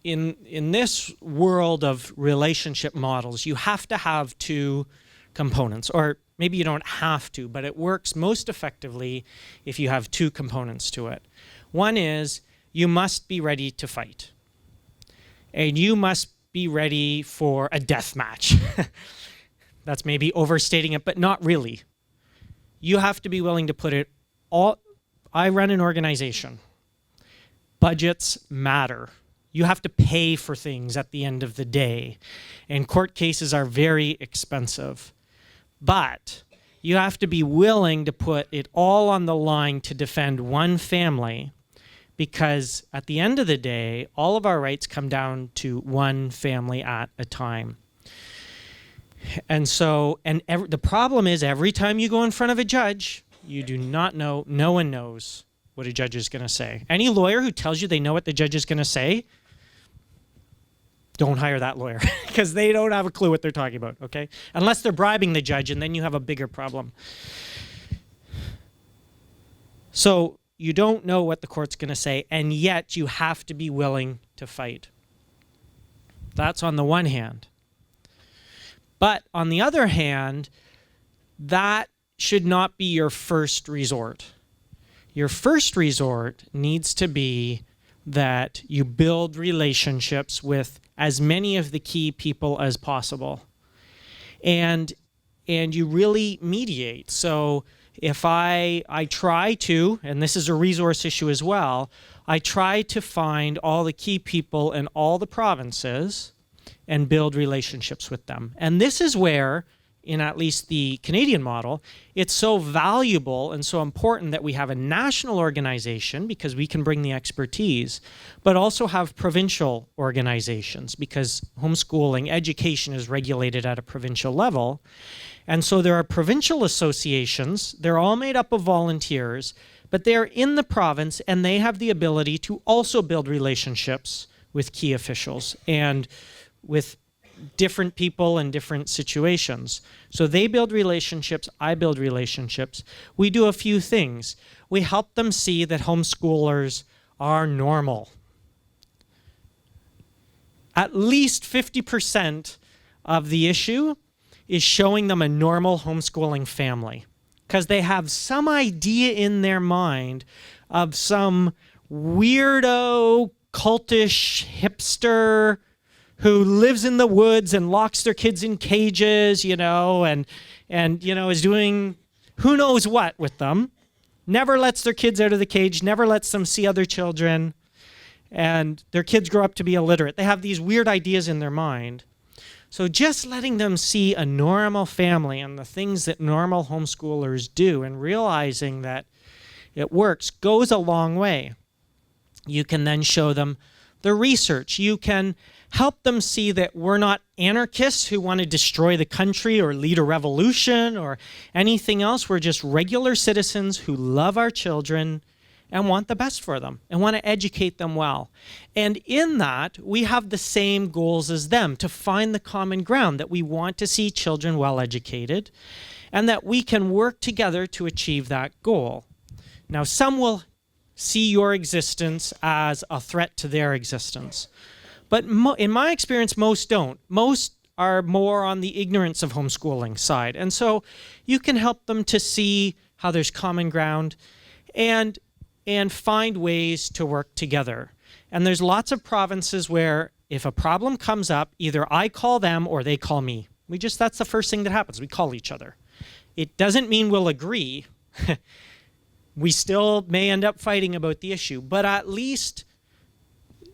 in this world of relationship models, you have to have two components, or maybe you don't have to, but it works most effectively if you have two components to it. One is you must be ready to fight, and you must be ready for a death match. That's maybe overstating it, but not really. You have to be willing to put it all. I run an organization. Budgets matter. You have to pay for things at the end of the day. And court cases are very expensive. But you have to be willing to put it all on the line to defend one family, because at the end of the day, all of our rights come down to one family at a time. And so, the problem is every time you go in front of a judge, you do not know, no one knows what a judge is going to say. Any lawyer who tells you they know what the judge is going to say, don't hire that lawyer because they don't have a clue what they're talking about, okay? Unless they're bribing the judge, and then you have a bigger problem. So you don't know what the court's going to say, and yet you have to be willing to fight. That's on the one hand. But on the other hand, that should not be your first resort. Your first resort needs to be that you build relationships with as many of the key people as possible. And you really mediate. So if I try to, and this is a resource issue as well, I try to find all the key people in all the provinces and build relationships with them. And this is where, in at least the Canadian model, it's so valuable and so important that we have a national organization because we can bring the expertise, but also have provincial organizations because homeschooling education is regulated at a provincial level. And so there are provincial associations. They're all made up of volunteers, but they're in the province and they have the ability to also build relationships with key officials and with different people in different situations. So they build relationships, I build relationships. We do a few things. We help them see that homeschoolers are normal. At least 50% of the issue is showing them a normal homeschooling family because they have some idea in their mind of some weirdo, cultish, hipster who lives in the woods and locks their kids in cages, and is doing who knows what with them, never lets their kids out of the cage, never lets them see other children, and their kids grow up to be illiterate. They have these weird ideas in their mind. So just letting them see a normal family and the things that normal homeschoolers do and realizing that it works goes a long way. You can then show them the research. You can help them see that we're not anarchists who want to destroy the country or lead a revolution or anything else. We're just regular citizens who love our children and want the best for them and want to educate them well. And in that, we have the same goals as them, to find the common ground, that we want to see children well educated and that we can work together to achieve that goal. Now, some will see your existence as a threat to their existence. But in my experience, most don't. Most are more on the ignorance of homeschooling side. And so you can help them to see how there's common ground and find ways to work together. And there's lots of provinces where if a problem comes up, either I call them or they call me. That's the first thing that happens. We call each other. It doesn't mean we'll agree. We still may end up fighting about the issue, but at least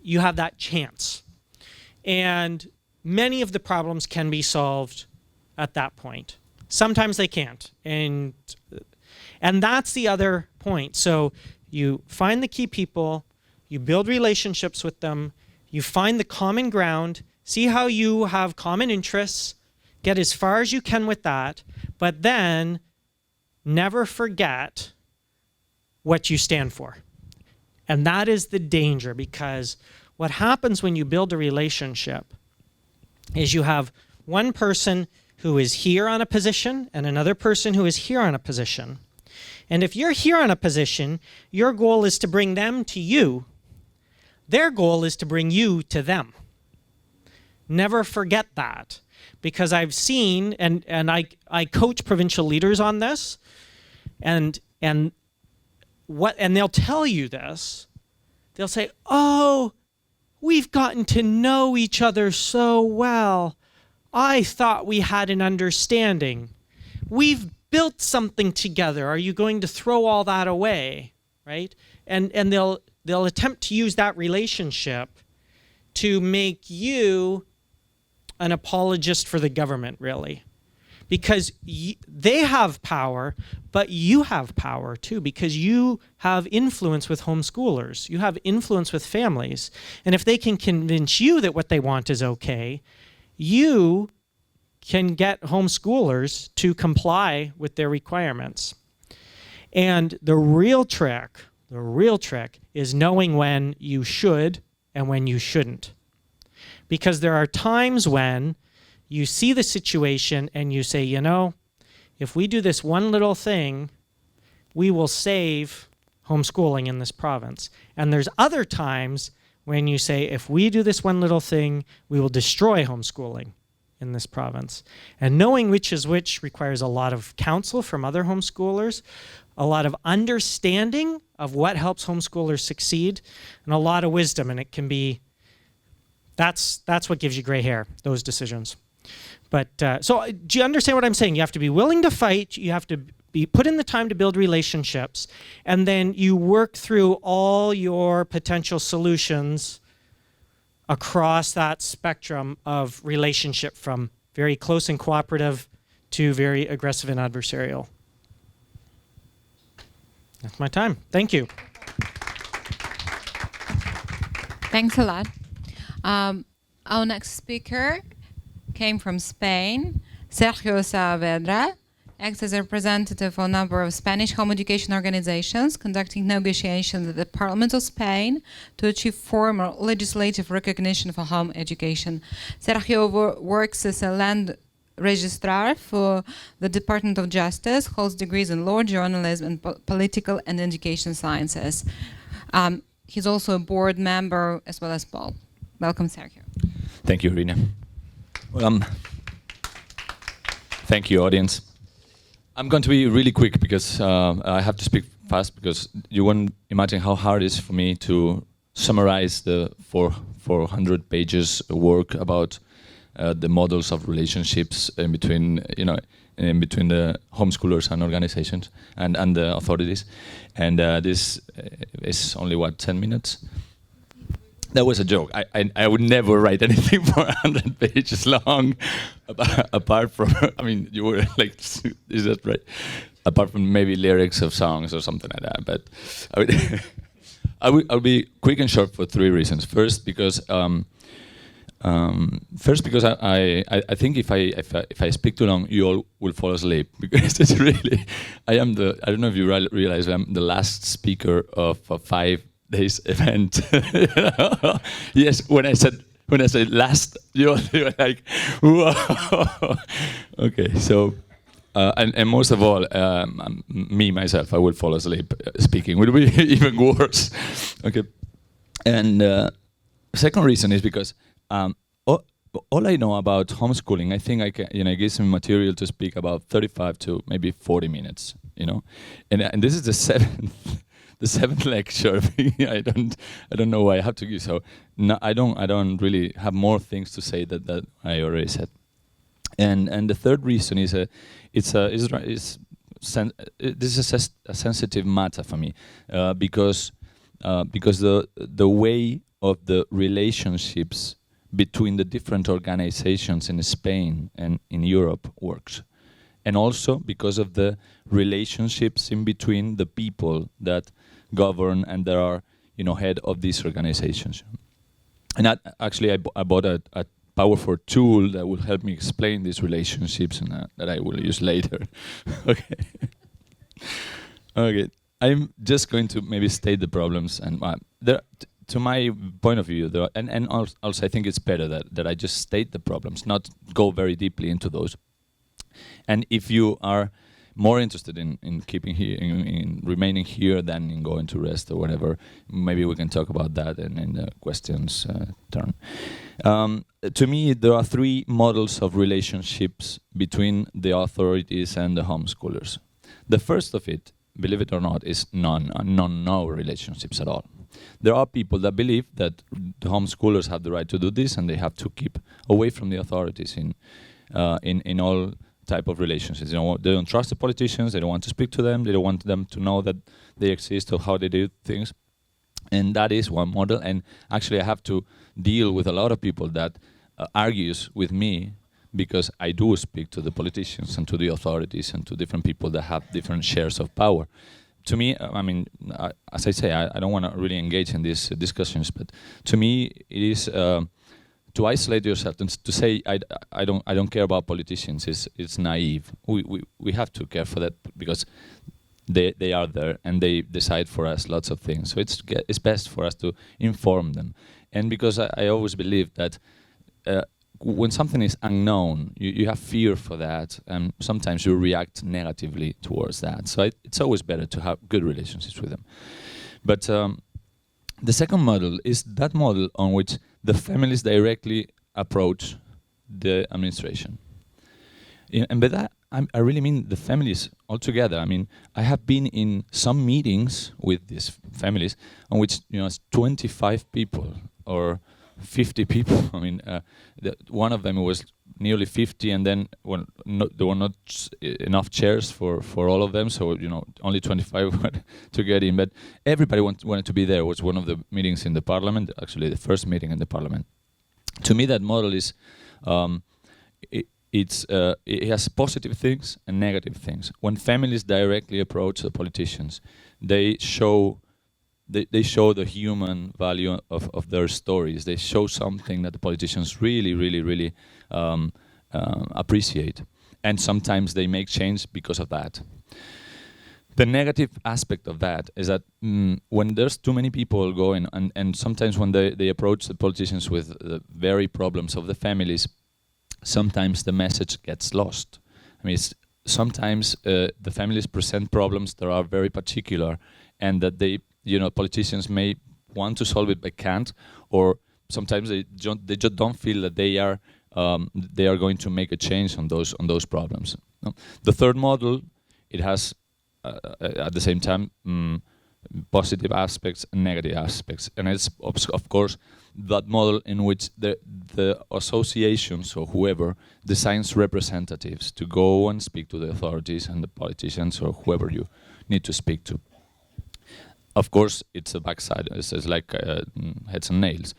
you have that chance. And many of the problems can be solved at that point. Sometimes they can't. And that's the other point. So you find the key people, you build relationships with them, you find the common ground, see how you have common interests, get as far as you can with that, but then never forget what you stand for. And that is the danger, because what happens when you build a relationship is you have one person who is here on a position and another person who is here on a position. And if you're here on a position, your goal is to bring them to you. Their goal is to bring you to them. Never forget that, because I've seen, and I coach provincial leaders on this, and they'll tell you this. They'll say, "Oh, we've gotten to know each other so well. I thought we had an understanding. We've built something together. Are you going to throw all that away?" Right? And they'll attempt to use that relationship to make you an apologist for the government, really. Because they have power, but you have power too, because you have influence with homeschoolers. You have influence with families. And if they can convince you that what they want is okay, you can get homeschoolers to comply with their requirements. And the real trick is knowing when you should and when you shouldn't. Because there are times when you see the situation and you say, you know, if we do this one little thing, we will save homeschooling in this province. And there's other times when you say, if we do this one little thing, we will destroy homeschooling in this province. And knowing which is which requires a lot of counsel from other homeschoolers, a lot of understanding of what helps homeschoolers succeed, and a lot of wisdom. And it can be, that's what gives you gray hair, those decisions. But so do you understand what I'm saying? You have to be willing to fight. You have to be put in the time to build relationships. And then you work through all your potential solutions across that spectrum of relationship, from very close and cooperative to very aggressive and adversarial. That's my time. Thank you. Thanks a lot. Our next speaker came from Spain, Sergio Saavedra, acts as a representative for a number of Spanish home education organizations, conducting negotiations at the Parliament of Spain to achieve formal legislative recognition for home education. Sergio works as a land registrar for the Department of Justice, holds degrees in law, journalism, and political and education sciences. He's also a board member as well as Paul. Welcome, Sergio. Thank you, Rina. Thank you, audience. I'm going to be really quick because I have to speak fast, because you won't imagine how hard it is for me to summarize the 400 pages work about the models of relationships in between, in between the homeschoolers and organizations and the authorities. And this is only, 10 minutes? That was a joke. I would never write anything 400 pages long, apart from, you were like, is that right? Apart from maybe lyrics of songs or something like that. But I'll be quick and short for 3 reasons. First, because I think if I speak too long, you all will fall asleep, because it's really, I don't know if you realize, I'm the last speaker of a 5 days event. Yes, when I said last, you were like, whoa. Okay, so and most of all, me myself, I will fall asleep speaking. Would be even worse. Okay, and second reason is because all I know about homeschooling, I think I can, I give some material to speak about 35 to maybe 40 minutes, and this is the seventh lecture. I don't know why I have to give. So no, I don't really have more things to say that I already said. And the third reason is this is a sensitive matter for me, because the way of the relationships between the different organizations in Spain and in Europe works. And also because of the relationships in between the people that govern and that are, head of these organizations. And I bought a powerful tool that will help me explain these relationships, and that I will use later. Okay. Okay. I'm just going to maybe state the problems, and to my point of view, and also I think it's better that I just state the problems, not go very deeply into those. And if you are more interested in keeping here, in remaining here than in going to rest or whatever, maybe we can talk about that in the questions turn. To me, there are 3 models of relationships between the authorities and the homeschoolers. The first of it, believe it or not, is no relationships at all. There are people that believe that the homeschoolers have the right to do this, and they have to keep away from the authorities in all type of relationships. They don't trust the politicians. They don't want to speak to them. They don't want them to know that they exist or how they do things. And that is one model. And actually, I have to deal with a lot of people that argues with me, because I do speak to the politicians and to the authorities and to different people that have different shares of power. To me, I mean, as I say, I don't want to really engage in these discussions, but to me, it is to isolate yourself and to say I don't care about politicians. It's naive. We have to care for that, because they are there and they decide for us lots of things. So it's best for us to inform them. And because I always believe that when something is unknown, you have fear for that, and sometimes you react negatively towards that. So it's always better to have good relationships with them. But the second model is that model on which the families directly approach the administration. And by that, I really mean the families altogether. I mean, I have been in some meetings with these families on which, it's 25 people or 50 people. I mean, one of them was nearly 50, and then there were not enough chairs for all of them, so only 25 were to get in. But everybody wanted to be there. It was one of the meetings in the parliament, actually the first meeting in the parliament. To me, that model is it has positive things and negative things. When families directly approach the politicians, they show the human value of their stories. They show something that the politicians really appreciate. And sometimes they make change because of that. The negative aspect of that is that when there's too many people going, and sometimes when they approach the politicians with the very problems of the families, sometimes the message gets lost. I mean, sometimes the families present problems that are very particular, and that politicians may want to solve it but can't, or sometimes they just don't feel that they are going to make a change on those problems. No? The third model, it has at the same time positive aspects and negative aspects, and it's of course that model in which the associations or whoever designs representatives to go and speak to the authorities and the politicians or whoever you need to speak to. Of course, it's a backside. It's like heads and nails.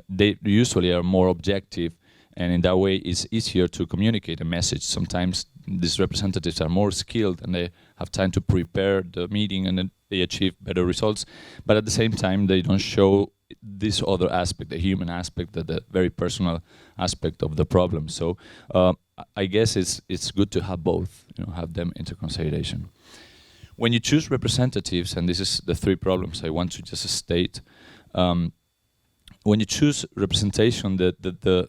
They usually are more objective, and in that way, it's easier to communicate a message. Sometimes these representatives are more skilled, and they have time to prepare the meeting, and then they achieve better results. But at the same time, they don't show this other aspect, the human aspect, the very personal aspect of the problem. So I guess it's good to have both, have them into consideration. When you choose representatives, and this is the three problems I want to just state, when you choose representation, the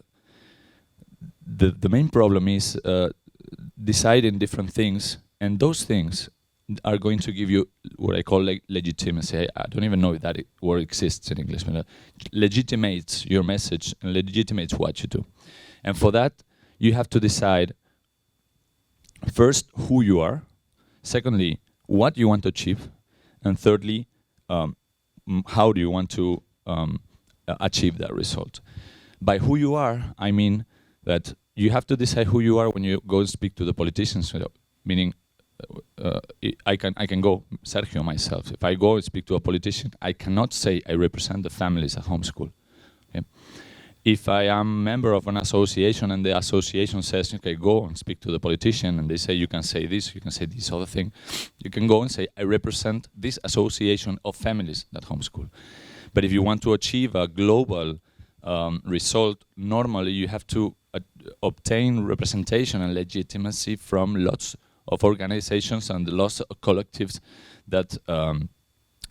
main problem is deciding different things, and those things are going to give you what I call legitimacy. I don't even know if that word exists in English, but legitimates your message and legitimates what you do. And for that, you have to decide first who you are, secondly, what you want to achieve, and thirdly, how do you want to achieve that result. By who you are, I mean that you have to decide who you are when you go and speak to the politicians, meaning I can go, Sergio, myself, if I go and speak to a politician, I cannot say I represent the families at homeschool. Okay? If I am a member of an association and the association says, okay, go and speak to the politician, and they say you can say this, you can say this other thing, you can go and say, I represent this association of families that homeschool. But if you want to achieve a global result, normally you have to obtain representation and legitimacy from lots of organizations and lots of collectives that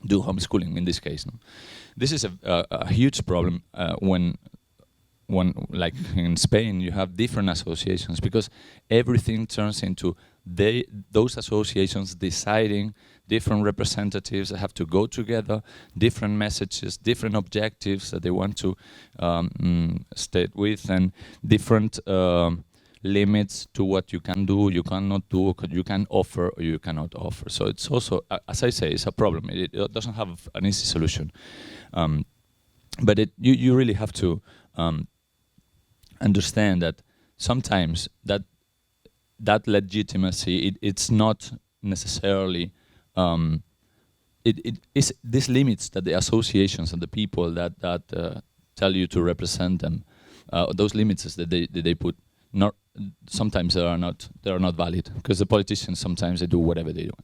do homeschooling in this case. No? This is a huge problem when like in Spain, you have different associations, because everything turns into those associations deciding different representatives that have to go together, different messages, different objectives that they want to state with, and different limits to what you can do, you cannot do, you can offer, or you cannot offer. So it's also, as I say, it's a problem. It doesn't have an easy solution. But you really have to understand that sometimes that legitimacy, it's not necessarily it is these limits that the associations and the people that tell you to represent them, those limits that they put, not sometimes they are not valid, because the politicians sometimes they do whatever they do,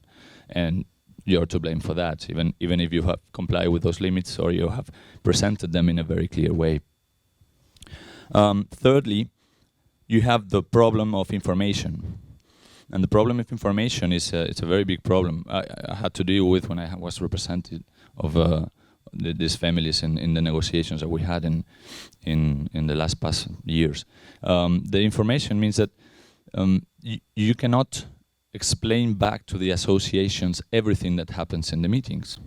and you're to blame for that, even if you have complied with those limits or you have presented them in a very clear way. Thirdly, you have the problem of information. And the problem of information is it's a very big problem. I had to deal with when I was representative of these families in the negotiations that we had in the past years. The information means that you cannot explain back to the associations everything that happens in the meetings.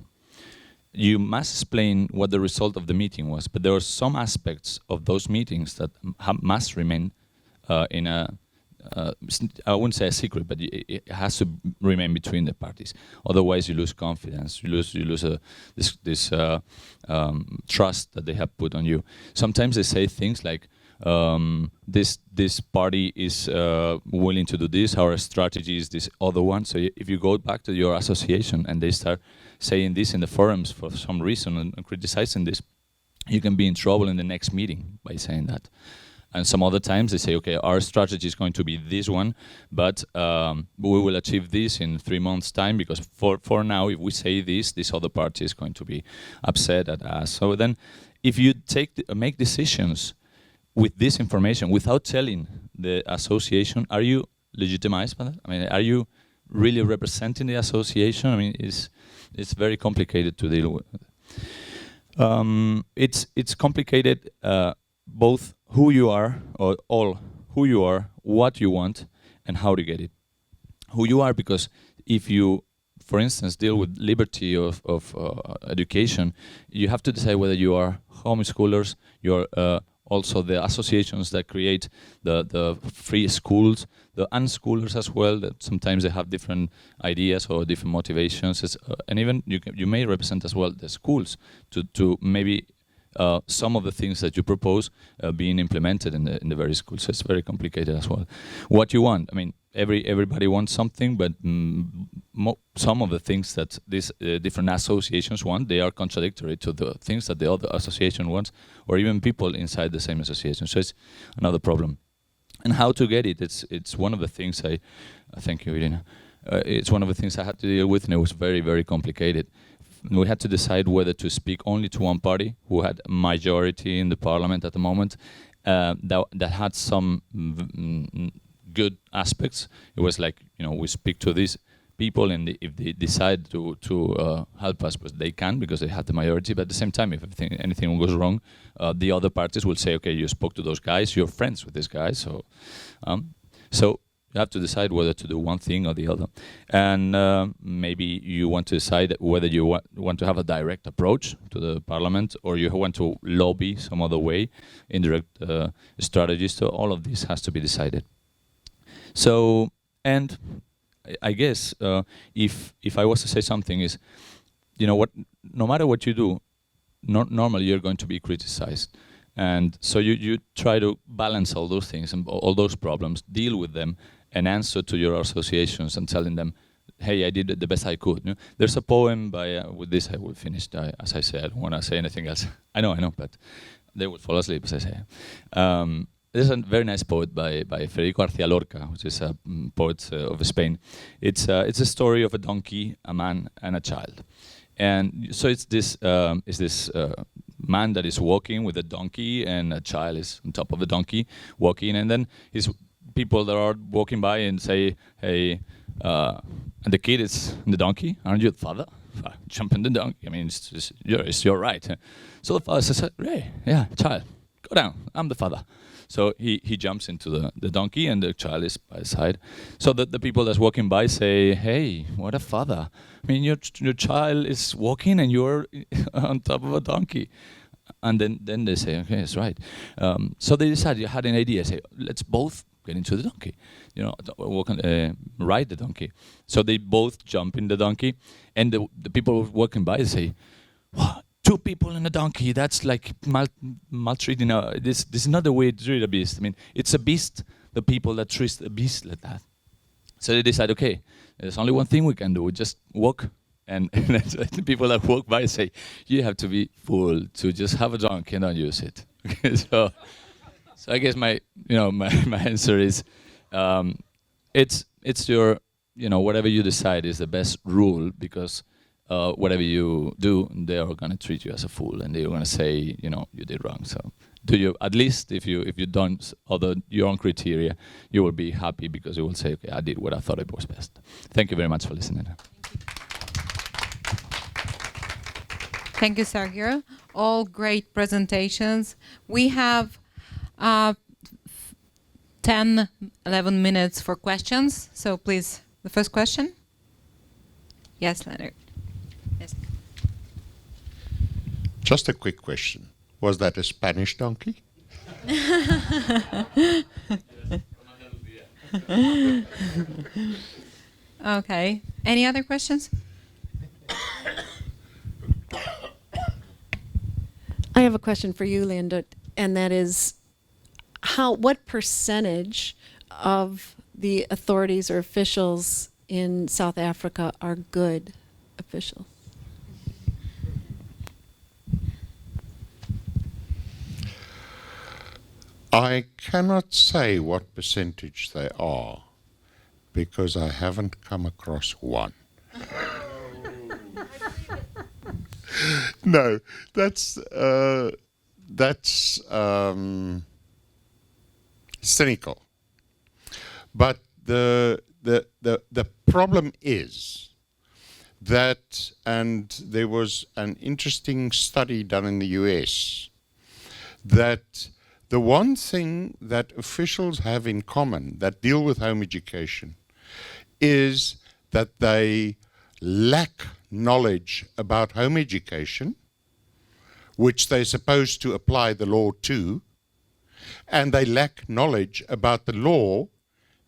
You must explain what the result of the meeting was, but there are some aspects of those meetings that must remain in a I wouldn't say a secret, but it has to remain between the parties. Otherwise, you lose confidence. You lose this trust that they have put on you. Sometimes they say things like, "This party is willing to do this. Our strategy is this other one." So if you go back to your association and they start saying this in the forums for some reason and criticizing this, you can be in trouble in the next meeting by saying that. And some other times they say, okay, our strategy is going to be this one, but we will achieve this in 3 months' time, because for now, if we say this other party is going to be upset at us. So then if you make decisions with this information without telling the association, are you legitimized by that? I mean, are you really representing the association? I mean, it's very complicated to deal with. It's complicated both who you are, or all who you are, what you want, and how to get it. Who you are, because if you, for instance, deal with liberty of education, you have to decide whether you are homeschoolers, you're also the associations that create the free schools, the unschoolers as well, that sometimes they have different ideas or different motivations, and even you may represent as well the schools to maybe some of the things that you propose being implemented in the various schools. So it's very complicated as well. What you want, I mean, everybody wants something, but some of the things that these different associations want, they are contradictory to the things that the other association wants, or even people inside the same association. So it's another problem. And how to get it, it's one of the things thank you, Irina. It's one of the things I had to deal with, and it was very, very complicated. We had to decide whether to speak only to one party who had a majority in the parliament at the moment, that had some good aspects. It was like, we speak to these people, and if they decide to help us, but they can, because they had the majority. But at the same time, if anything goes wrong, the other parties will say, okay, you spoke to those guys, you're friends with these guys, so you have to decide whether to do one thing or the other. And maybe you want to decide whether you want to have a direct approach to the parliament, or you want to lobby some other way, indirect strategies. So all of this has to be decided. So, and I guess if I was to say something is, what, no matter what you do, normally you're going to be criticized. And so you try to balance all those things and all those problems, deal with them, and answer to your associations and telling them, hey, I did the best I could. There's a poem by, with this I will finish, as I say, I don't want to say anything else. I know, but they will fall asleep as I say. There's a very nice poet by Federico García Lorca, which is a poet of Spain. It's a story of a donkey, a man, and a child. And so it's this man that is walking with a donkey, and a child is on top of the donkey walking, and then his people that are walking by and say, hey, and the kid is in the donkey, aren't you the father? Jump in the donkey. I mean, it's your right. So the father says, hey, yeah, child, go down, I'm the father. So he jumps into the donkey, and the child is by his side. So the people that's walking by say, hey, what a father. I mean, your child is walking and you're on top of a donkey. And then they say, okay, that's right. So they decided, you had an idea, say, let's both get into the donkey, ride the donkey. So they both jump in the donkey, and the people walking by say, what? 2 people in a donkey, that's like maltreating. This is not the way to treat a beast. I mean, it's a beast, the people that treat a beast like that. So they decide, okay, there's only one thing we can do. We just walk And the people that walk by say, you have to be full to just have a drunk and not use it. Okay, so I guess my answer is, it's your, whatever you decide is the best rule, because whatever you do, they are going to treat you as a fool, and they're going to say, you did wrong. So do you, at least if you don't other your own criteria, you will be happy, because you will say, okay, I did what I thought it was best. Thank you very much for listening. Thank you, Sergio. All great presentations. We have 10, 11 minutes for questions. So please, the first question. Yes, Leendert. Yes. Just a quick question. Was that a Spanish donkey? Okay. Any other questions? I have a question for you, Leendert, and that is, what percentage of the authorities or officials in South Africa are good officials? I cannot say what percentage they are, because I haven't come across one. No, that's cynical. But the problem is that, and there was an interesting study done in the US, that the one thing that officials have in common that deal with home education is that they lack knowledge about home education, which they're supposed to apply the law to, and they lack knowledge about the law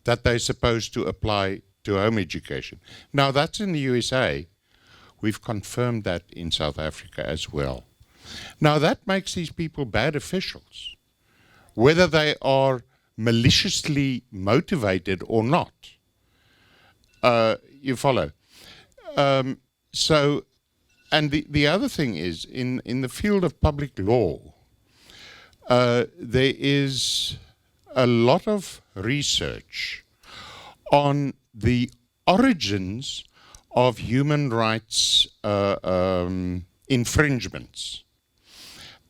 that they're supposed to apply to home education. Now, that's in the USA. We've confirmed that in South Africa as well. Now, that makes these people bad officials, whether they are maliciously motivated or not. You follow? So, and the other thing is, in the field of public law, there is a lot of research on the origins of human rights infringements.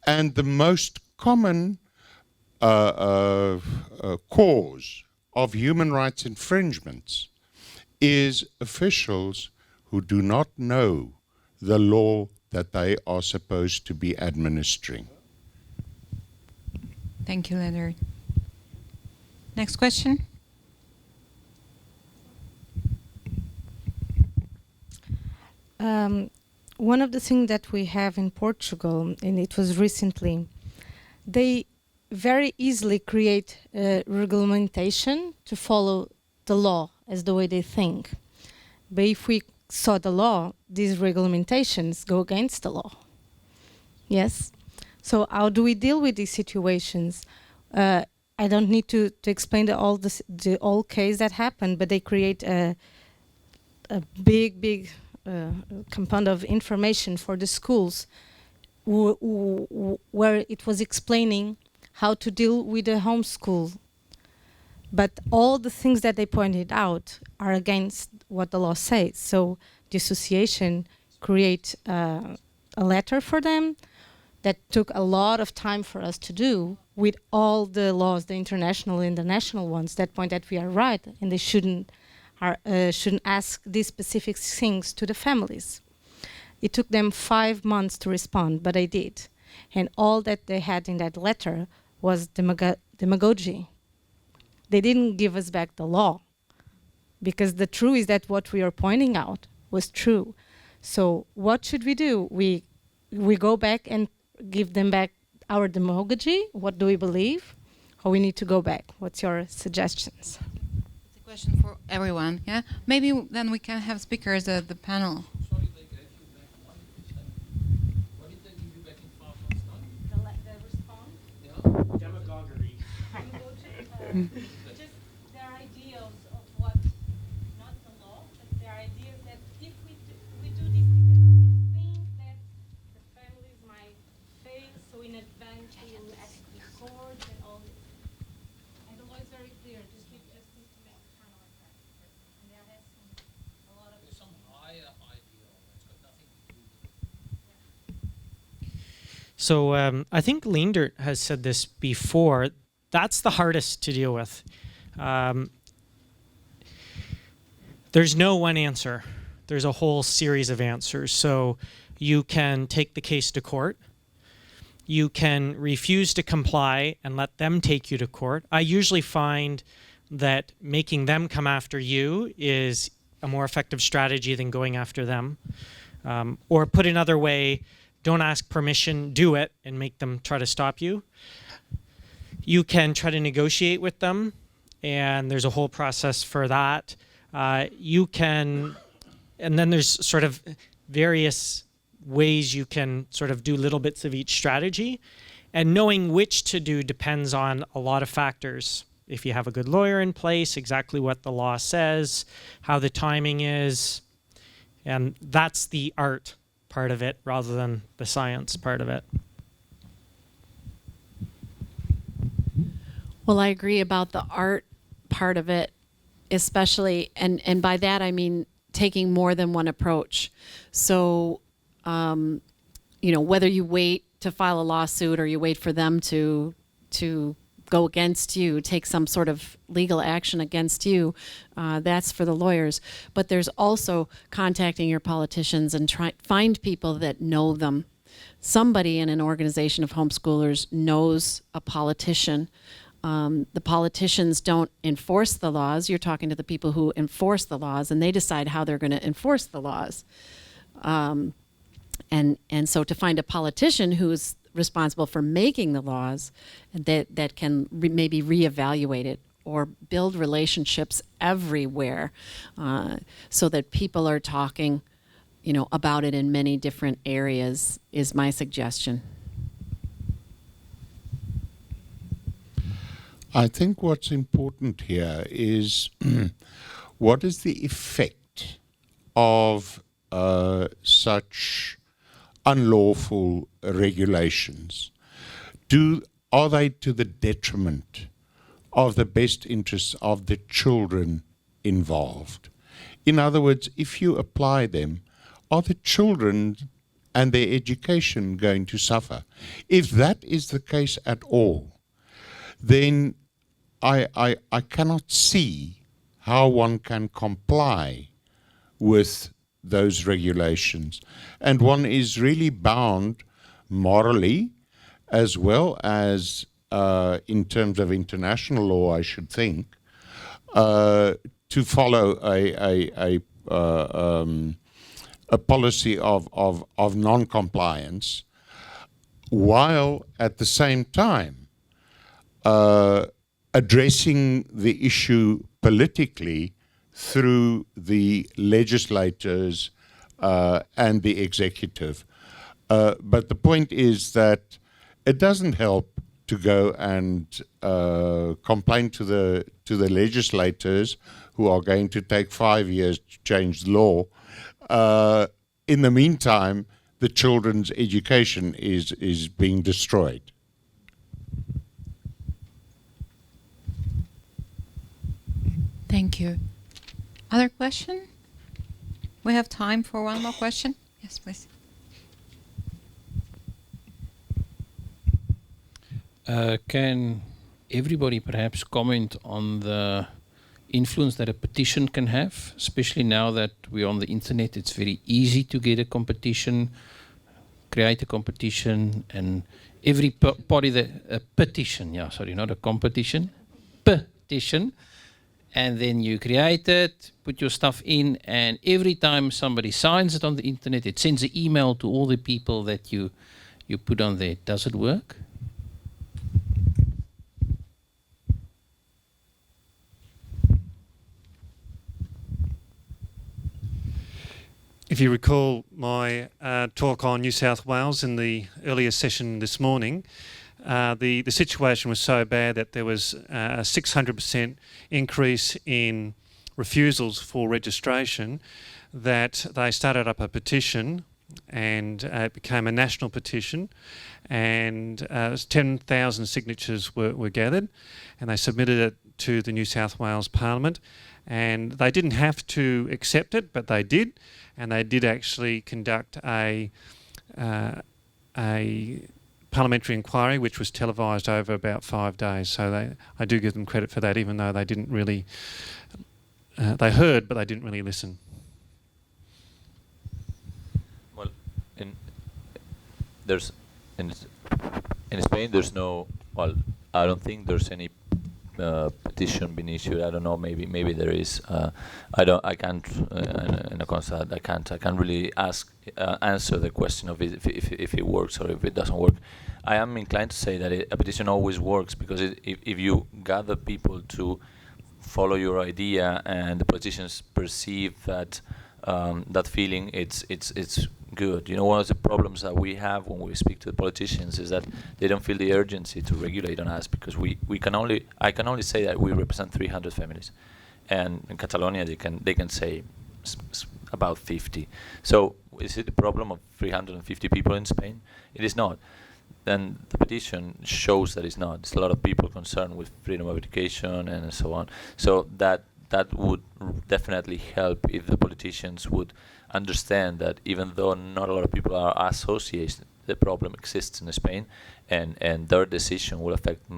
And the most common cause of human rights infringements is officials who do not know the law that they are supposed to be administering. Thank you, Leendert. Next question. One of the things that we have in Portugal, and it was recently, they very easily create a regulation to follow the law as the way they think. But if we saw the law, these regulamentations go against the law. Yes? So how do we deal with these situations? I don't need to explain the whole case that happened, but they create a big compound of information for the schools where it was explaining how to deal with the homeschool. But all the things that they pointed out are against what the law says. So the association create a letter for them that took a lot of time for us to do with all the laws, the international and the national ones, that point that we are right and they shouldn't ask these specific things to the families. It took them 5 months to respond, but they did. And all that they had in that letter was demagogy. They didn't give us back the law, because the truth is that what we are pointing out was true. So what should we do? We go back and give them back our demagogy? What do we believe? Or we need to go back? What's your suggestions? It's a question for everyone, yeah? Maybe then we can have speakers at the panel. Sorry, they gave you back 1%. What did they give you back in 5 months' time? The response? Yeah. Demagoguery. Just their ideas of what, not the law, but their ideas that if we do these So I think Leendert has said this before. That's the hardest to deal with. There's no one answer. There's a whole series of answers. So you can take the case to court. You can refuse to comply and let them take you to court. I usually find that making them come after you is a more effective strategy than going after them. Or put another way, don't ask permission, do it, and make them try to stop you. You can try to negotiate with them, and there's a whole process for that. You can, and then there's sort of various ways you can sort of do little bits of each strategy. And knowing which to do depends on a lot of factors. If you have a good lawyer in place, exactly what the law says, how the timing is, and that's the art part of it rather than the science part of it. Well, I agree about the art part of it, especially, and by that I mean taking more than one approach. So, you know, whether you wait to file a lawsuit or you wait for them to go against you, take some sort of legal action against you, that's for the lawyers. But there's also contacting your politicians and find people that know them. Somebody in an organization of homeschoolers knows a politician. The politicians don't enforce the laws. You're talking to the people who enforce the laws, and they decide how they're going to enforce the laws. And so to find a politician who's responsible for making the laws that can maybe reevaluate it or build relationships everywhere, so that people are talking, you know, about it in many different areas is my suggestion. I think what's important here is what is the effect of such unlawful regulations? Are they to the detriment of the best interests of the children involved? In other words, if you apply them, are the children and their education going to suffer? If that is the case at all, then I cannot see how one can comply with those regulations. And one is really bound morally as well as in terms of international law, I should think, to follow a policy of non-compliance, while at the same time addressing the issue politically through the legislators and the executive. But the point is that it doesn't help to go and complain to the legislators who are going to take 5 years to change the law. In the meantime, the children's education is being destroyed. Thank you. Other question? We have time for one more question. Yes, please. Can everybody perhaps comment on the influence that a petition can have, especially now that we're on the internet? It's very easy to get a competition, create a competition, and every party that a petition, not a competition, petition, and then you create it, put your stuff in, and every time somebody signs it on the internet, it sends an email to all the people that you put on there. Does it work? If you recall my talk on New South Wales in the earlier session this morning, the situation was so bad that there was a 600% increase in refusals for registration, that they started up a petition, and it became a national petition, and 10,000 signatures were gathered, and they submitted it to the New South Wales Parliament, and they didn't have to accept it, but they did, and they did actually conduct a parliamentary inquiry, which was televised over about 5 days. So I do give them credit for that, even though they didn't really, they heard, but they didn't really listen. Well, in Spain, there's no. Well, I don't think there's any petition being issued. I don't know. Maybe there is. I can't. In a consult, I can't really answer the question of if it works or if it doesn't work. I am inclined to say that a petition always works, because if you gather people to follow your idea and the politicians perceive that that feeling, it's good. You know, one of the problems that we have when we speak to the politicians is that they don't feel the urgency to regulate on us, because I can only say that we represent 300 families, and in Catalonia they can say about 50. So is it a problem of 350 people in Spain? It is not. Then the petition shows that it's not. There's a lot of people concerned with freedom of education and so on. So that would definitely help if the politicians would understand that even though not a lot of people are associated, the problem exists in Spain, and their decision will affect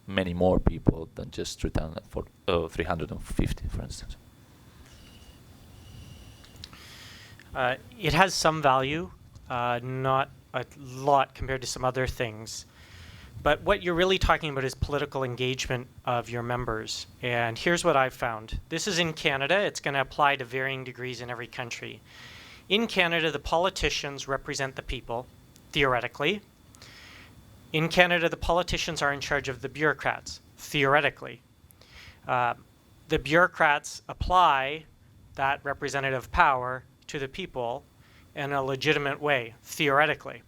many more people than just 350, for instance. It has some value, not a lot compared to some other things. But what you're really talking about is political engagement of your members. And here's what I've found. This is in Canada. It's going to apply to varying degrees in every country. In Canada, the politicians represent the people, theoretically. In Canada, the politicians are in charge of the bureaucrats, theoretically. The bureaucrats apply that representative power to the people in a legitimate way, theoretically.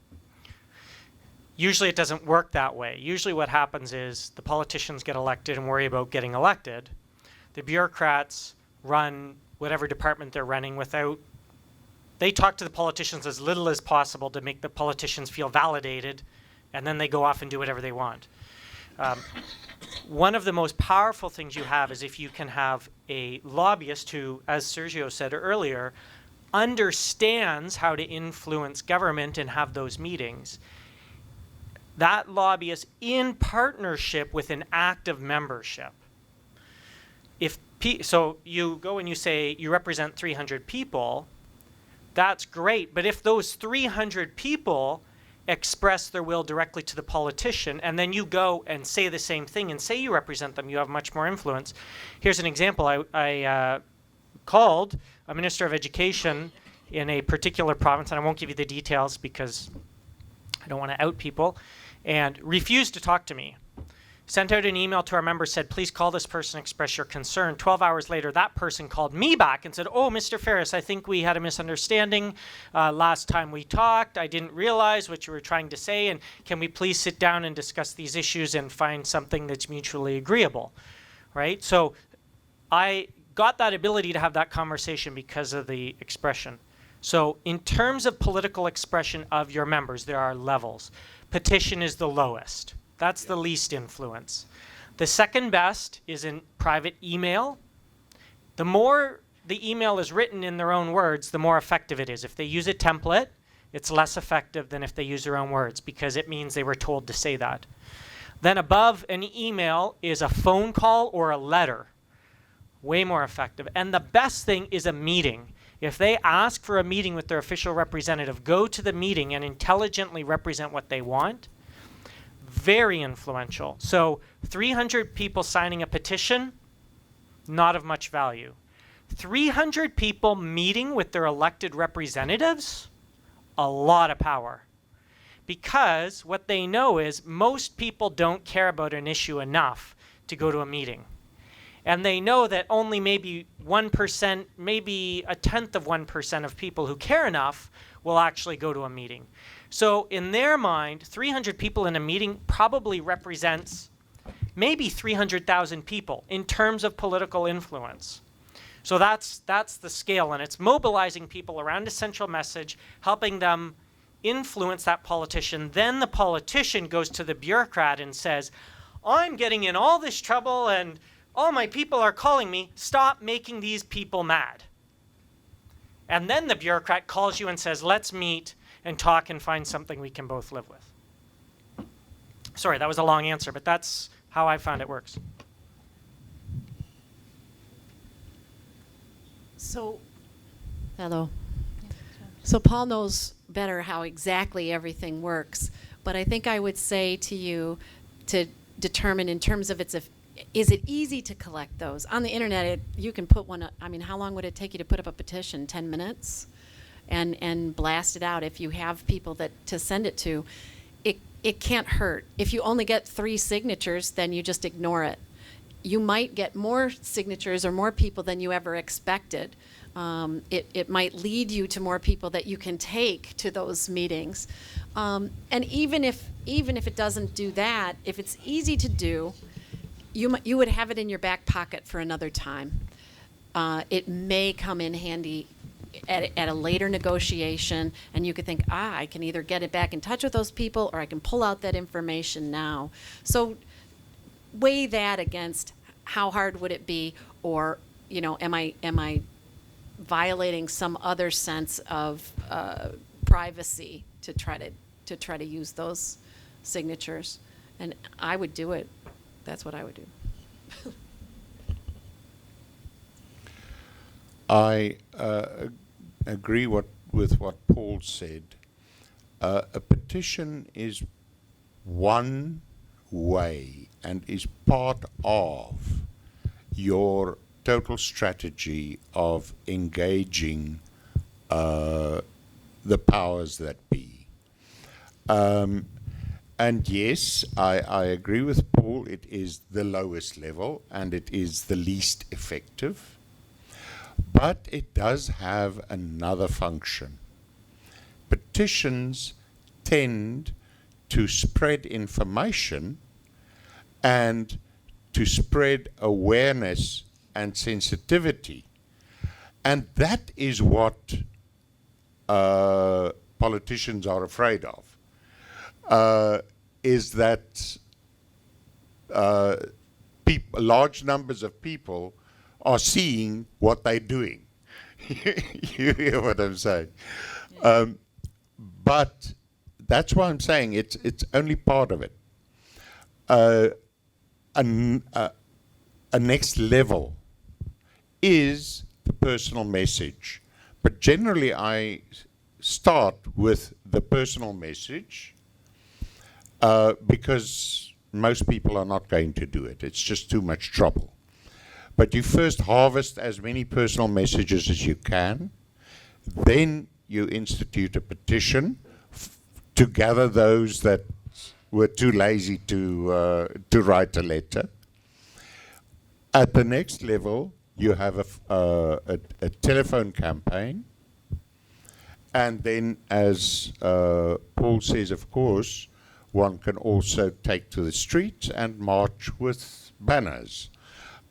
Usually it doesn't work that way. Usually what happens is the politicians get elected and worry about getting elected. The bureaucrats run whatever department they're running without, they talk to the politicians as little as possible to make the politicians feel validated, and then they go off and do whatever they want. One of the most powerful things you have is if you can have a lobbyist who, as Sergio said earlier, understands how to influence government and have those meetings. That lobbyist in partnership with an active membership. So you go and you say you represent 300 people, that's great. But if those 300 people express their will directly to the politician, and then you go and say the same thing and say you represent them, you have much more influence. Here's an example. I called a minister of education in a particular province, and I won't give you the details because I don't want to out people, and refused to talk to me. Sent out an email to our members, said, please call this person, express your concern. 12 hours later, that person called me back and said, oh, Mr. Faris, I think we had a misunderstanding last time we talked. I didn't realize what you were trying to say, and can we please sit down and discuss these issues and find something that's mutually agreeable, right? So I got that ability to have that conversation because of the expression. So in terms of political expression of your members, there are levels. Petition is the lowest. That's the least influence. The second best is in private email. The more the email is written in their own words, the more effective it is. If they use a template, it's less effective than if they use their own words, because it means they were told to say that. Then above an email is a phone call or a letter. Way more effective. And the best thing is a meeting. If they ask for a meeting with their official representative, go to the meeting and intelligently represent what they want. Very influential. So 300 people signing a petition, not of much value. 300 people meeting with their elected representatives, a lot of power. Because what they know is most people don't care about an issue enough to go to a meeting. And they know that only maybe 1%, maybe a tenth of 1% of people who care enough will actually go to a meeting. So in their mind, 300 people in a meeting probably represents maybe 300,000 people in terms of political influence. So that's the scale, and it's mobilizing people around a central message, helping them influence that politician. Then the politician goes to the bureaucrat and says, I'm getting in all this trouble and all my people are calling me, stop making these people mad. And then the bureaucrat calls you and says, let's meet and talk and find something we can both live with. Sorry, that was a long answer, but that's how I found it works. So, hello. So Paul knows better how exactly everything works, but I think I would say to you to determine in terms of is it easy to collect those? On the internet, you can put one up. I mean, how long would it take you to put up a petition? 10 minutes? And blast it out if you have people to send it to. It can't hurt. If you only get 3 signatures, then you just ignore it. You might get more signatures or more people than you ever expected. It might lead you to more people that you can take to those meetings. And even if it doesn't do that, if it's easy to do, you would have it in your back pocket for another time. It may come in handy at a later negotiation, and you could think, I can either get it back in touch with those people or I can pull out that information now. So weigh that against how hard would it be, or am I violating some other sense of privacy to try to use those signatures? And I would do it. That's what I would do. I agree with what Paul said. A petition is one way and is part of your total strategy of engaging the powers that be. And yes, I agree with Paul, it is the lowest level and it is the least effective. But it does have another function. Petitions tend to spread information and to spread awareness and sensitivity. And that is what politicians are afraid of, is that large numbers of people are seeing what they're doing. You hear what I'm saying? But that's why I'm saying it's only part of it. A next level is the personal message. But generally I start with the personal message because most people are not going to do it. It's just too much trouble. But you first harvest as many personal messages as you can. Then you institute a petition to gather those that were too lazy to write a letter. At the next level, you have a telephone campaign. And then, as Paul says, of course, one can also take to the streets and march with banners.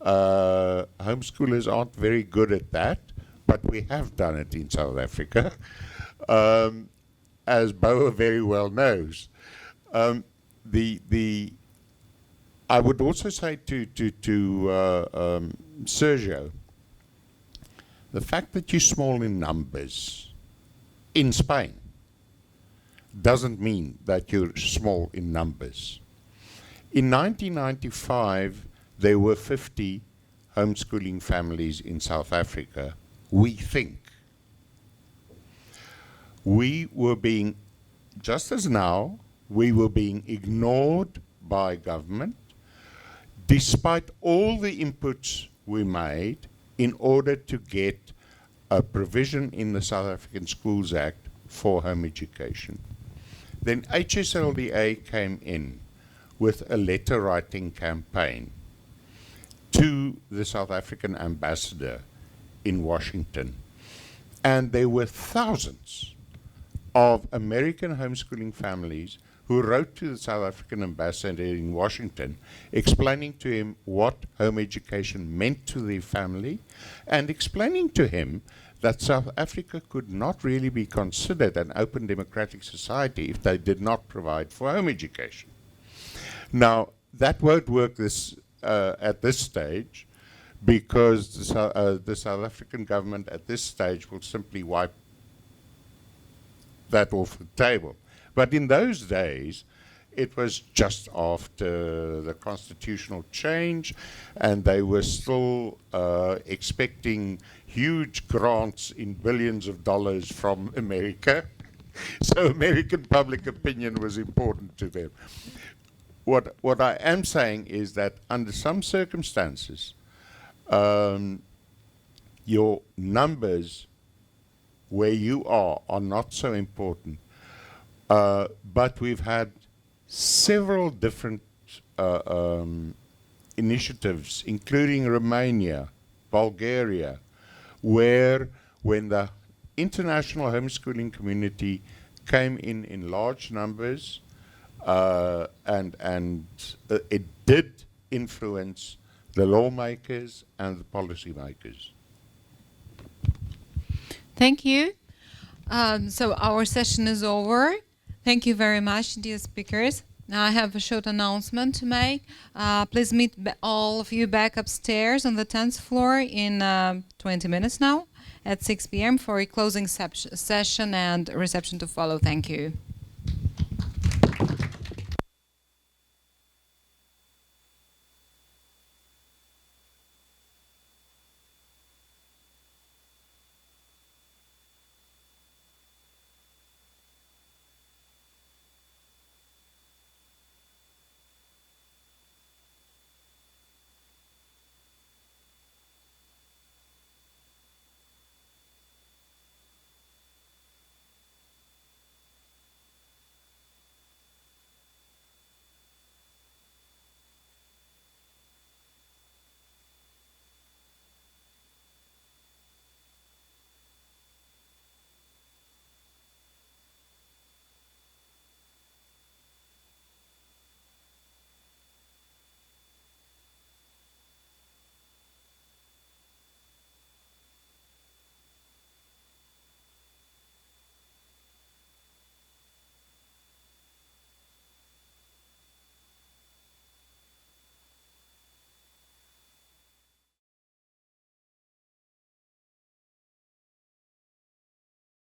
Homeschoolers aren't very good at that, but we have done it in South Africa, as Boa very well knows. I would also say to Sergio, the fact that you're small in numbers in Spain doesn't mean that you're small in numbers. In 1995, there were 50 homeschooling families in South Africa, we think. We were being, just as now, we were being ignored by government, despite all the inputs we made in order to get a provision in the South African Schools Act for home education. Then HSLDA came in with a letter writing campaign to the South African ambassador in Washington. And there were thousands of American homeschooling families who wrote to the South African ambassador in Washington explaining to him what home education meant to their family and explaining to him that South Africa could not really be considered an open democratic society if they did not provide for home education. Now, that won't work at this stage because the South African government at this stage will simply wipe that off the table. But in those days, it was just after the constitutional change, and they were still expecting huge grants in billions of dollars from America. So American public opinion was important to them. What I am saying is that under some circumstances, your numbers where you are not so important. But we've had several different initiatives, including Romania, Bulgaria, where when the international homeschooling community came in large numbers, and it did influence the lawmakers and the policymakers. Thank you. So our session is over. Thank you very much, dear speakers. Now I have a short announcement to make. Please meet all of you back upstairs on the 10th floor in 20 minutes now at 6 p.m. for a closing session and reception to follow. Thank you.